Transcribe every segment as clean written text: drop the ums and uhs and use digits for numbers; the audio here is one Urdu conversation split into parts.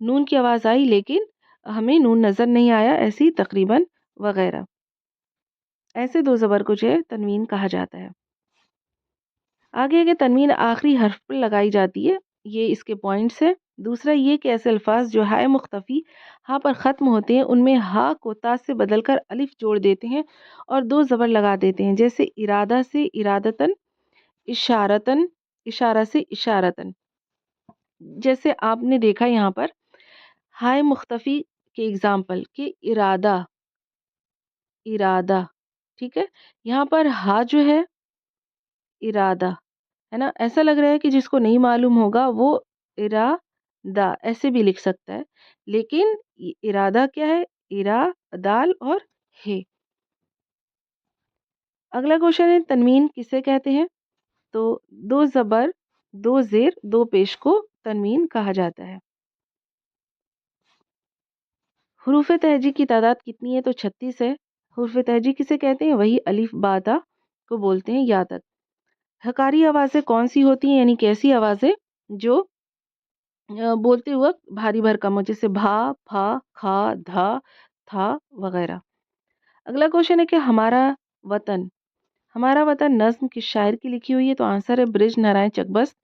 نون کی آواز آئی لیکن ہمیں نون نظر نہیں آیا، ایسی تقریباً وغیرہ. ایسے دو زبر کو جو ہے تنوین کہا جاتا ہے. آگے کہ تنوین آخری حرف پر لگائی جاتی ہے، یہ اس کے پوائنٹس ہیں. دوسرا یہ کہ ایسے الفاظ جو ہائے مختفی ہاں پر ختم ہوتے ہیں ان میں ہا کو تا سے بدل کر الف جوڑ دیتے ہیں اور دو زبر لگا دیتے ہیں، جیسے ارادہ سے ارادتن، اشارتن، اشارہ سے اشارتن. جیسے آپ نے دیکھا یہاں پر ہائے مختفی کے اگزامپل کہ ارادہ، ارادہ، ٹھیک ہے. یہاں پر ہا جو ہے ارادہ ہے نا، ایسا لگ رہا ہے کہ جس کو نہیں معلوم ہوگا وہ ارادہ ایسے بھی لکھ سکتا ہے، لیکن ارادہ کیا ہے؟ ارا، دال اور ہے. اگلا کوشچن ہے تنوین کسے کہتے ہیں؟ تو دو زبر، دو زیر، دو پیش کو تنوین کہا جاتا ہے. حروف تہجی کی تعداد کتنی ہے؟ تو 36 ہے. حروف تہجی کسے کہتے ہیں؟ وہی الف با تا کو بولتے ہیں یا تک. حکاری آوازیں کون سی ہوتی ہیں، یعنی کیسی آوازیں جو بولتے وقت بھاری بھرکم ہو، جیسے بھا، پھا، کھا، دھا، تھا وغیرہ. اگلا کوشچن ہے کہ ہمارا وطن نظم کس شاعر کی لکھی ہوئی ہے؟ تو آنسر ہے برج نارائن چکبست.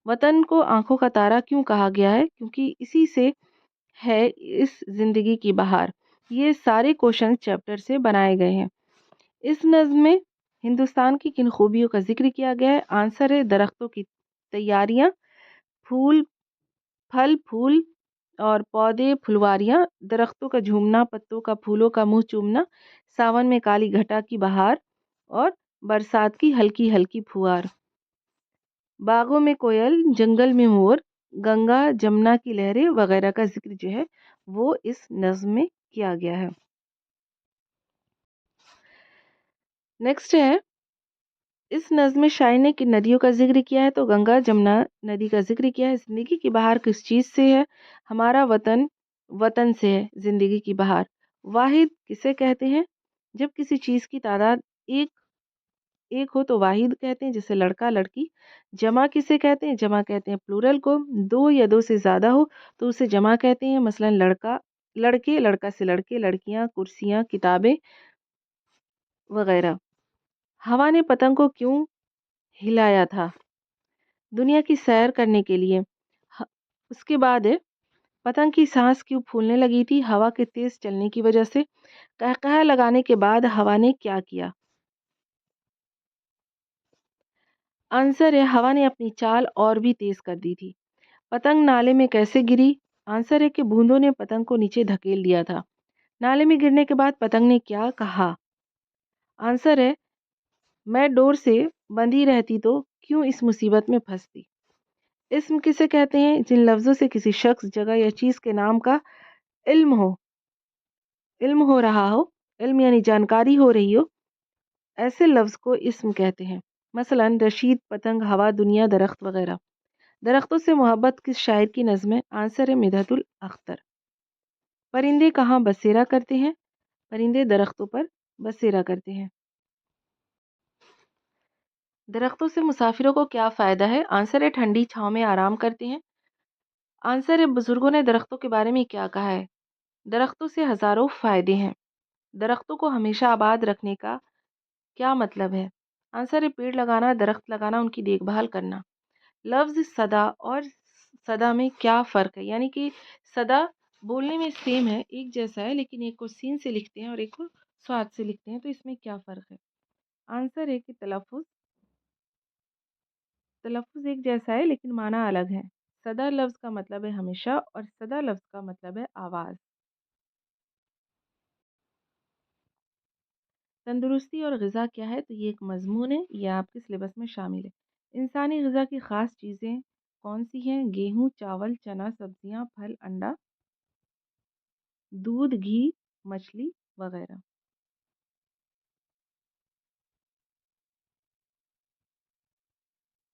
وطن کو آنکھوں کا تارا کیوں کہا گیا ہے؟ کیونکہ اسی سے ہے اس زندگی کی بہار. یہ سارے کوشچن چیپٹر سے بنائے گئے ہیں. اس نظم میں ہندوستان کی کن خوبیوں کا ذکر کیا گیا ہے؟ آنسر ہے درختوں کی تیاریاں، پھول، پھل پھول اور پودے، پھلواریاں، درختوں کا جھومنا، پتوں کا پھولوں کا منہ چومنا، ساون میں کالی گھٹا کی بہار اور برسات کی ہلکی ہلکی پھوار. باغوں میں کوئل، جنگل میں مور، گنگا جمنا کی لہریں وغیرہ کا ذکر جو ہے وہ اس نظم میں کیا گیا ہے. نیکسٹ ہے اس نظم میں شاعر نے کن ندیوں کا ذکر کیا ہے؟ تو گنگا جمنا ندی کا ذکر کیا ہے. زندگی کی بہار کس چیز سے ہے؟ ہمارا وطن، وطن سے ہے زندگی کی بہار. واحد کسے کہتے ہیں؟ جب کسی چیز کی تعداد ایک ایک ہو تو واحد کہتے ہیں، جیسے لڑکا لڑکی. جمع کسے کہتے ہیں؟ جمع کہتے ہیں پلورل کو. دو یا دو سے زیادہ ہو تو اسے جمع کہتے ہیں، مثلا لڑکا، لڑکے، لڑکا سے لڑکے، لڑکیاں، کرسیاں، کتابیں وغیرہ. ہوا نے پتنگ کو کیوں ہلایا تھا؟ دنیا کی سیر کرنے کے لیے. اس کے بعد ہے پتنگ کی سانس کیوں پھولنے لگی تھی؟ ہوا کے تیز چلنے کی وجہ سے. قہقہا لگانے کے بعد ہوا نے کیا کیا؟ آنسر ہے ہوا نے اپنی چال اور بھی تیز کر دی تھی. پتنگ نالے میں کیسے گری؟ آنسر ہے کہ بوندوں نے پتنگ کو نیچے دھکیل دیا تھا. نالے میں گرنے کے بعد پتنگ نے کیا کہا؟ آنسر ہے میں ڈور سے بندھی رہتی تو کیوں اس مصیبت میں پھنستی. اسم کسے کہتے ہیں؟ جن لفظوں سے کسی شخص، جگہ یا چیز کے نام کا علم ہو رہا ہو، علم یعنی جانکاری ہو رہی ہو، ایسے لفظ کو اسم کہتے ہیں. مثلا رشید، پتنگ، ہوا، دنیا، درخت وغیرہ. درختوں سے محبت کس شاعر کی نظم ہے؟ آنسر ہے مدحت الاختر. پرندے کہاں بسیرا کرتے ہیں؟ پرندے درختوں پر بسیرا کرتے ہیں. درختوں سے مسافروں کو کیا فائدہ ہے؟ آنسر ہے ٹھنڈی چھاؤں میں آرام کرتے ہیں. آنسر ہے بزرگوں نے درختوں کے بارے میں کیا کہا ہے؟ درختوں سے ہزاروں فائدے ہیں. درختوں کو ہمیشہ آباد رکھنے کا کیا مطلب ہے؟ آنسر ہے پیڑ لگانا، درخت لگانا، ان کی دیکھ بھال کرنا. لفظ صدا اور صدا میں کیا فرق ہے؟ یعنی کہ صدا بولنے میں سیم ہے، ایک جیسا ہے، لیکن ایک کو سین سے لکھتے ہیں اور ایک کو سواد سے لکھتے ہیں، تو اس میں کیا فرق ہے؟ آنسر ہے کہ تلفظ ایک جیسا ہے لیکن معنی الگ ہے. صدا لفظ کا مطلب ہے ہمیشہ اور صدا لفظ کا مطلب ہے آواز. تندرستی اور غذا کیا ہے؟ تو یہ ایک مضمون ہے، یہ آپ کے سلیبس میں شامل ہے. انسانی غذا کی خاص چیزیں کون سی ہیں؟ گیہوں، چاول، چنا، سبزیاں، پھل، انڈا، دودھ، گھی، مچھلی وغیرہ.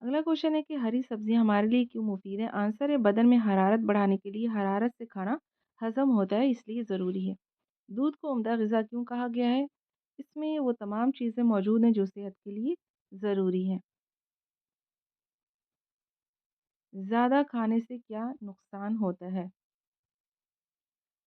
اگلا کوشچن ہے کہ ہری سبزیاں ہمارے لیے کیوں مفید ہیں؟ آنسر ہے بدن میں حرارت بڑھانے کے لیے. حرارت سے کھانا ہضم ہوتا ہے اس لیے ضروری ہے. دودھ کو عمدہ غذا کیوں کہا گیا ہے؟ اس میں وہ تمام چیزیں موجود ہیں جو صحت کے لیے ضروری ہیں. زیادہ کھانے سے کیا نقصان ہوتا ہے؟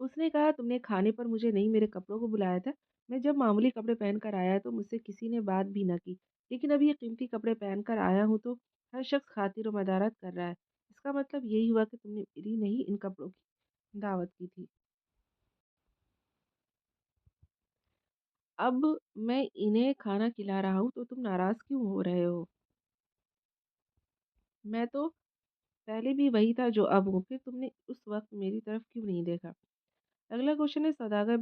اس نے کہا تم نے کھانے پر مجھے نہیں میرے کپڑوں کو بلایا تھا، میں جب معمولی کپڑے پہن کر آیا تو مجھ سے کسی نے بات بھی نہ کی، لیکن اب یہ قیمتی کپڑے پہن کر آیا ہوں تو ہر شخص خاطر و مدارت کر رہا ہے، اس کا مطلب یہی ہوا کہ تم نے میری نہیں ان کپڑوں کی دعوت کی تھی۔ اب میں انہیں کھانا کھلا رہا ہوں تو تم ناراض کیوں ہو رہے ہو؟ میں تو پہلے بھی وہی تھا جو اب ہوں، پھر تم نے اس وقت میری طرف کیوں نہیں دیکھا؟ اگلا کوشچن ہے سوداگر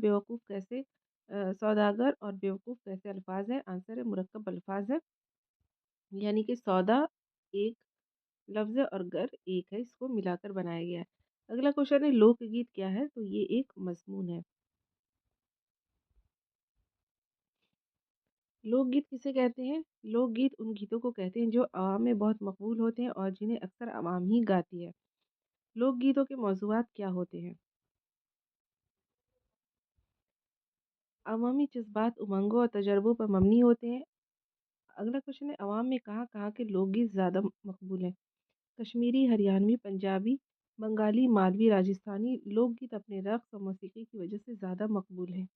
اور بیوقوف کیسے الفاظ ہیں؟ آنسر ہے مرکب الفاظ ہے، یعنی کہ سودا ایک لفظ ہے اور گر ایک ہے، اس کو ملا کر بنایا گیا ہے۔ اگلا کوشچن ہے لوک گیت کیا ہے؟ تو یہ ایک مضمون ہے۔ لوک گیت کسے کہتے ہیں؟ لوک گیت ان گیتوں کو کہتے ہیں جو عوام میں بہت مقبول ہوتے ہیں اور جنہیں اکثر عوام ہی گاتی ہے۔ لوک گیتوں کے موضوعات کیا ہوتے ہیں؟ عوامی جذبات، امنگوں اور تجربوں پر مبنی ہوتے ہیں۔ اگلا کوشچن ہے عوام میں کہاں کہاں کے لوک گیت زیادہ مقبول ہیں؟ کشمیری، ہریانوی، پنجابی، بنگالی، مالوی، راجستھانی لوک گیت اپنے رقص اور موسیقی کی وجہ سے زیادہ مقبول ہیں۔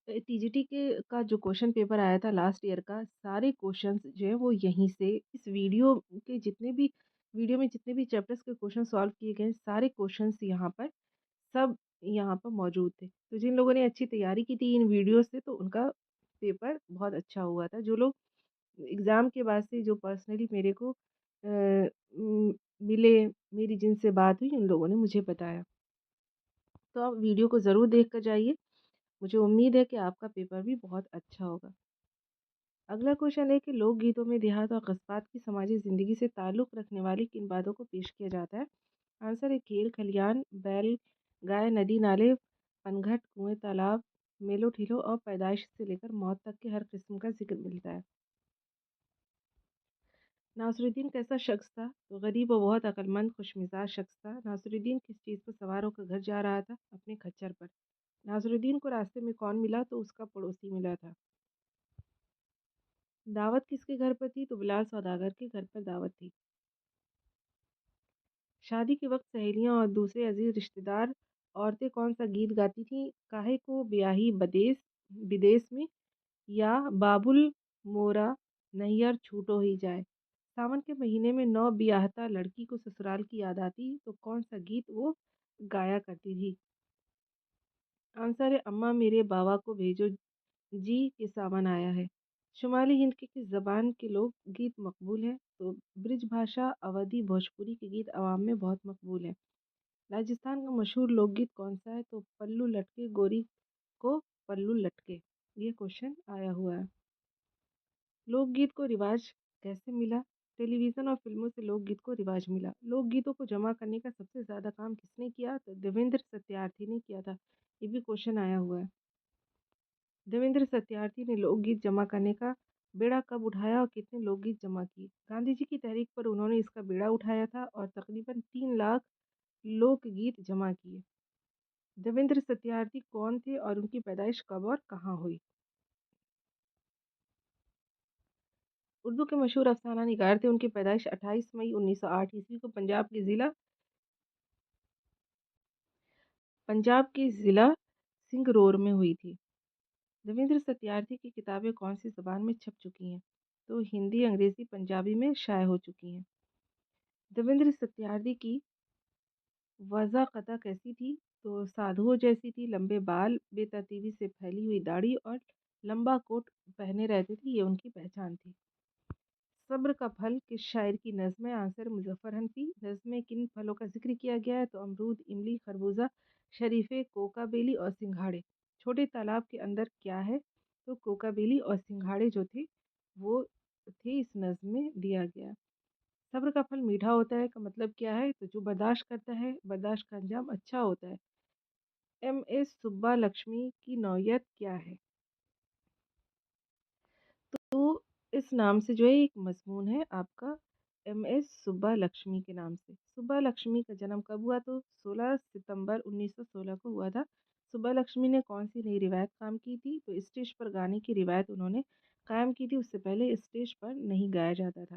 ٹی جی ٹی کا جو کوشچن پیپر آیا تھا لاسٹ ایئر کا، سارے کوشچنس جو ہیں وہ یہیں سے اس ویڈیو میں جتنے بھی چیپٹرس کے کوشچن سالو کیے گئے ہیں، سارے کوشچنس سب یہاں پر موجود تھے۔ تو جن لوگوں نے اچھی تیاری کی تھی ان ویڈیو سے تو ان کا پیپر بہت اچھا ہوا تھا۔ جو لوگ ایگزام کے بعد سے جو پرسنلی میرے کو ملے، میری جن سے بات ہوئی، ان لوگوں نے مجھے بتایا۔ تو آپ ویڈیو کو ضرور دیکھ کر جائیے، مجھے امید ہے کہ آپ کا پیپر بھی بہت اچھا ہوگا۔ اگلا کوشچن ہے کہ لوک گیتوں میں دیہات اور قصبات کی سماجی زندگی سے تعلق رکھنے والی کن باتوں کو پیش کیا جاتا ہے؟ آنسر ہے کھیل کھلیان، بیل گائے، ندی نالے، پنگھٹ، کنویں تالاب، میلوں ٹھیلوں اور پیدائش سے لے کر موت تک کے ہر قسم کا ذکر ملتا ہے۔ ناصر الدین کیسا شخص تھا؟ تو غریب و بہت عقل مند خوش مزاج شخص تھا۔ ناصر الدین کس چیز پر سوار ہو کر گھر جا رہا تھا؟ اپنے کھچر پر۔ ناصر الدین کو راستے میں کون ملا؟ تو اس کا پڑوسی ملا تھا۔ دعوت کس کے گھر پر تھی؟ تو بلال سوداگر کے گھر پر دعوت تھی۔ شادی کے وقت سہیلیاں اور دوسرے عزیز رشتہ دار عورتیں کون سا گیت گاتی تھیں؟ کاہے کو بیاہی بدیس میں، یا بابل مورا نہیر چھوٹو ہی جائے۔ ساون کے مہینے میں نو بیاہتا لڑکی کو سسرال کی یاد آتی تو کون سا گیت وہ گایا کرتی تھی؟ آنسر ہے اماں میرے باوا کو بھیجو جی کے ساون آیا ہے۔ شمالی ہند کی کس زبان کے لوک گیت مقبول ہیں؟ تو برج بھاشا، اودھی، بھوجپوری کے گیت عوام میں بہت مقبول ہیں۔ راجستھان کا مشہور لوک گیت کون سا ہے؟ تو پلو لٹکے گوری کو پلو لٹکے، یہ کوشچن آیا ہوا ہے۔ لوک گیت کو رواج کیسے ملا؟ ٹیلی ویژن اور فلموں سے لوک گیت کو رواج ملا۔ لوک گیتوں کو جمع کرنے کا سب سے زیادہ کام کس نے کیا؟ تو دیویندر ستیارتھی نے کیا تھا، یہ بھی کوشچن آیا ہوا ہے۔ دیویندر ستیارتھی نے لوک گیت جمع کرنے کا بیڑا کب اٹھایا اور کتنے لوک گیت جمع کیے؟ گاندھی جی کی تحریک پر انہوں نے اس کا بیڑا اٹھایا تھا اور تقریباً 3 لاکھ لوک گیت جمع کیے۔ دیویندر ستیارتھی کون تھے اور ان کی پیدائش کب اور کہاں ہوئی؟ اردو کے مشہور افسانہ نگار تھے، ان کی پیدائش 28 مئی 1908 کو پنجاب کے ضلع سنگرور میں ہوئی تھی۔ دیویندر ستیارتھی کی کتابیں کون سی زبان میں چھپ چکی ہیں؟ تو ہندی، انگریزی، پنجابی میں شائع ہو چکی ہیں۔ دیویندر ستیارتھی کی وضاقتہ کیسی تھی؟ تو سادھوؤں جیسی تھی، لمبے بال، بے ترتیبی سے پھیلی ہوئی داڑھی اور لمبا کوٹ پہنے رہتے تھے، یہ ان کی پہچان تھی۔ صبر کا پھل کس شاعر کی نظم ہے؟ آنسر مظفر حنفی۔ نظم میں کن پھلوں کا ذکر کیا گیا ہے؟ تو امرود، املی، خربوزہ، شریفے، کوکا بیلی اور سنگھاڑے۔ چھوٹے تالاب کے اندر کیا ہے؟ تو کوکا بیلی اور سنگھاڑے جو تھے وہ تھے اس نظم میں دیا گیا۔ صبر کا پھل میٹھا ہوتا ہے کا مطلب کیا ہے؟ تو جو برداشت کرتا ہے برداشت کا انجام اچھا ہوتا ہے۔ ایم ایس سبا لکشمی کی نوعیت کیا ہے؟ تو اس نام سے جو ہے ایک مضمون ہے آپ کا ایم ایس سبا لکشمی کے نام سے۔ سبا لکشمی کا جنم کب ہوا؟ تو 16 ستمبر 1916 کو ہوا تھا۔ سبا لکشمی نے کون سی نئی روایت قائم کی تھی؟ تو اسٹیج پر گانے کی روایت انہوں نے قائم کی تھی، اس سے پہلے اسٹیج پر نہیں گایا جاتا تھا۔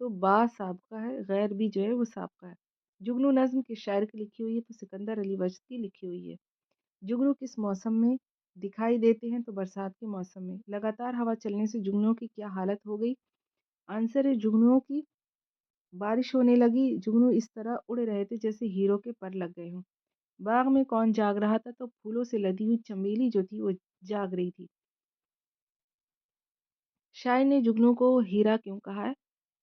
تو با سابقہ ہے، غیر بھی جو ہے وہ سابقہ ہے۔ جگنو نظم کس شاعر کی لکھی ہوئی ہے؟ تو سکندر علی وجد کی لکھی ہوئی ہے۔ جگنو کس موسم میں دکھائی دیتے ہیں؟ تو برسات کے موسم میں۔ لگاتار ہوا چلنے سے جگنوں کی کیا حالت ہو گئی؟ آنسر ہے جگنوں کی بارش ہونے لگی۔ جگنو اس طرح اڑ رہے تھے جیسے ہیرو کے پر لگ گئے ہوں۔ باغ میں کون جاگ رہا تھا؟ تو پھولوں سے لدی ہوئی چمیلی جو تھی وہ جاگ رہی تھی۔ شاعر نے جگنو کو ہیرا کیوں کہا ہے؟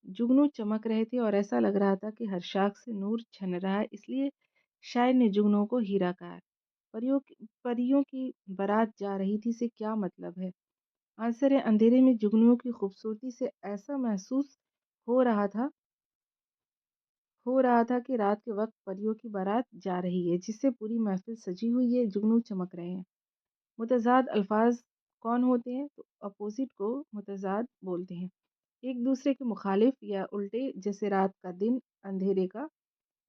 جگنو چمک رہے تھے اور ایسا لگ رہا تھا کہ ہر شاخ سے نور چھن رہا ہے، اس لیے شاعر نے جگنو کو ہیرا کہا ہے۔ پریوں کی بارات جا رہی تھی سے کیا مطلب ہے؟ آنسر ہے اندھیرے میں جگنو کی خوبصورتی سے ایسا محسوس ہو رہا تھا کہ رات کے وقت پریوں کی بارات جا رہی ہے، جس سے پوری محفل سجی ہوئی ہے، جگنو چمک رہے ہیں۔ متضاد الفاظ کون ہوتے ہیں؟ تو اپوزٹ کو متضاد بولتے ہیں۔ ایک دوسرے کے مخالف یا الٹے، جیسے رات کا دن، اندھیرے کا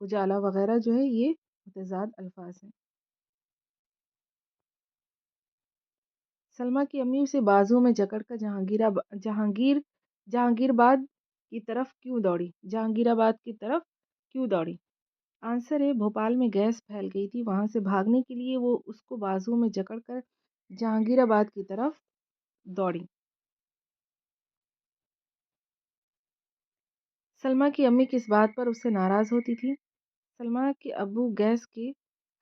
اجالا وغیرہ جو ہے یہ متضاد الفاظ ہیں۔ سلمیٰ کی امی اسے بازو میں جکڑ کر جہانگیر آباد کی طرف کیوں دوڑی؟ آنسر ہے بھوپال میں گیس پھیل گئی تھی، وہاں سے بھاگنے کے لیے وہ اس کو بازو میں جکڑ کر جہانگیر آباد کی طرف دوڑی۔ سلمیٰ کی امی کس بات پر اس سے ناراض ہوتی تھی؟ سلمیٰ کے ابو گیس کے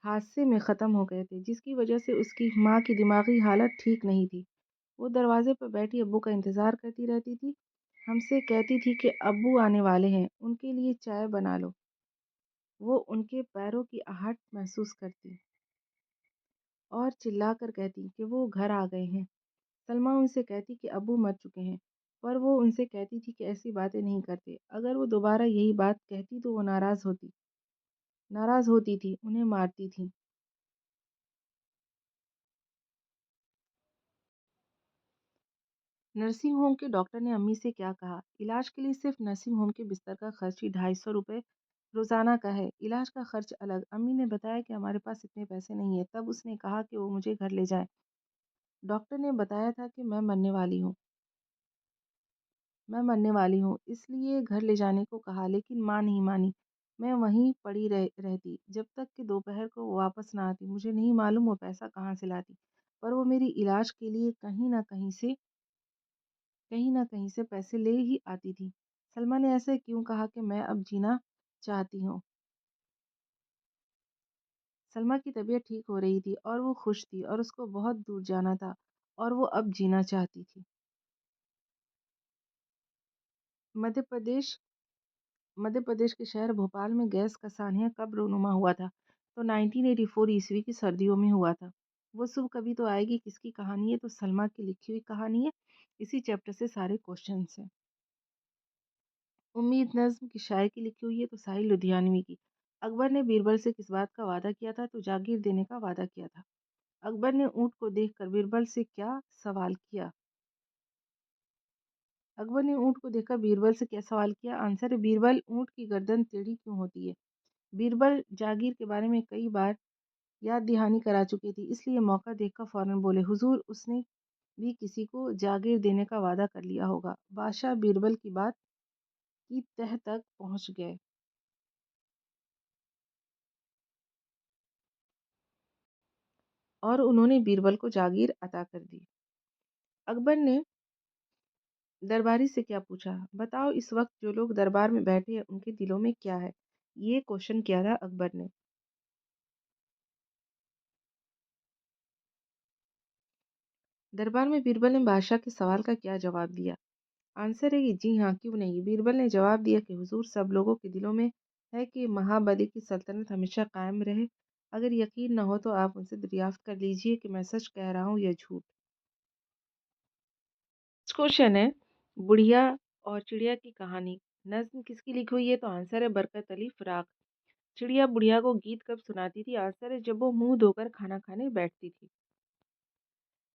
حادثے میں ختم ہو گئے تھے، جس کی وجہ سے اس کی ماں کی دماغی حالت ٹھیک نہیں تھی۔ وہ دروازے پر بیٹھی ابو کا انتظار کرتی رہتی تھی، ہم سے کہتی تھی کہ ابو آنے والے ہیں، ان کے لیے چائے بنا لو۔ وہ ان کے پیروں کی آہٹ محسوس کرتی اور چلا کر کہتی کہ وہ گھر آ گئے ہیں۔ سلمیٰ ان سے کہتی کہ ابو مر چکے ہیں، پر وہ ان سے کہتی تھی کہ ایسی باتیں نہیں کرتے۔ اگر وہ دوبارہ یہی بات کہتی تو وہ ناراض ہوتی تھی، انہیں مارتی تھی۔ نرسنگ ہوم کے ڈاکٹر نے امی سے کیا کہا؟ علاج کے لیے صرف نرسنگ ہوم کے بستر کا خرچ ہی 250 روپے روزانہ کا ہے، علاج کا خرچ الگ۔ امی نے بتایا کہ ہمارے پاس اتنے پیسے نہیں ہیں۔ تب اس نے کہا کہ وہ مجھے گھر لے جائیں۔ ڈاکٹر نے بتایا تھا کہ میں مرنے والی ہوں، اس لیے گھر لے جانے کو کہا، لیکن ماں نہیں مانی۔ میں وہیں پڑی رہتی جب تک کہ دوپہر کو وہ واپس نہ آتی۔ مجھے نہیں معلوم وہ پیسہ کہاں سے لاتی، پر وہ میری علاج کے لیے کہیں نہ کہیں سے پیسے لے ہی آتی تھی۔ سلمیٰ نے ایسے کیوں کہا کہ میں اب جینا چاہتی ہوں؟ سلمیٰ کی طبیعت ٹھیک ہو رہی تھی اور وہ خوش تھی اور اس کو بہت دور جانا تھا اور وہ اب جینا چاہتی تھی۔ مدھیہ پردیش کے شہر بھوپال میں گیس کا سانحہ کب رونما ہوا تھا؟ تو 1984 عیسوی کی سردیوں میں ہوا تھا۔ وہ صبح کبھی تو آئے گی کس کی کہانی ہے؟ تو سلمیٰ کی لکھی ہوئی کہانی ہے، اسی چیپٹر سے سارے کوشچنس ہیں۔ امید نظم کی شاعر کی لکھی ہوئی ہے، تو ساحل لدھیانوی کی۔ اکبر نے بیربل سے کس بات کا وعدہ کیا تھا؟ تو جاگیر دینے کا وعدہ کیا تھا۔ اکبر نے اونٹ کو دیکھ کر بیربل سے کیا سوال کیا؟ اکبر نے اونٹ کو دیکھ کر بیربل سے کیا سوال کیا؟ آنسر ہے بیربل، اونٹ کی گردن ٹیڑھی کیوں ہوتی ہے؟ بیربل جاگیر کے بارے میں کئی بار یاد دہانی کرا چکی تھی، اس لیے موقع دیکھ کر فوراً بولے، حضور اس نے بھی کسی کو جاگیر دینے کا وعدہ کر لیا ہوگا۔ بادشاہ بیربل کی بات کی تہ تک پہنچ گئے اور انہوں نے بیربل کو جاگیر عطا کر دی۔ اکبر نے درباری سے کیا پوچھا؟ بتاؤ اس وقت جو لوگ دربار میں بیٹھے ہیں ان کے دلوں میں کیا ہے؟ یہ کوشچن کیا تھا اکبر نے۔ دربار میں بیربل نے بادشاہ کے سوال کا کیا جواب دیا؟ آنسر ہے کہ جی ہاں کیوں نہیں۔ بیربل نے جواب دیا کہ حضور سب لوگوں کے دلوں میں ہے کہ مہابلی کی سلطنت ہمیشہ قائم رہے۔ اگر یقین نہ ہو تو آپ ان سے دریافت کر لیجئے کہ میں سچ کہہ رہا ہوں یا جھوٹ۔ کوشچن ہے بڑھیا اور چڑیا کی کہانی نظم کس کی لکھی ہوئی ہے؟ تو آنسر ہے برکت علی فراق۔ چڑیا بڑھیا کو گیت کب سناتی تھی؟ آنسر ہے جب وہ منہ دھو کر کھانا کھانے بیٹھتی تھی۔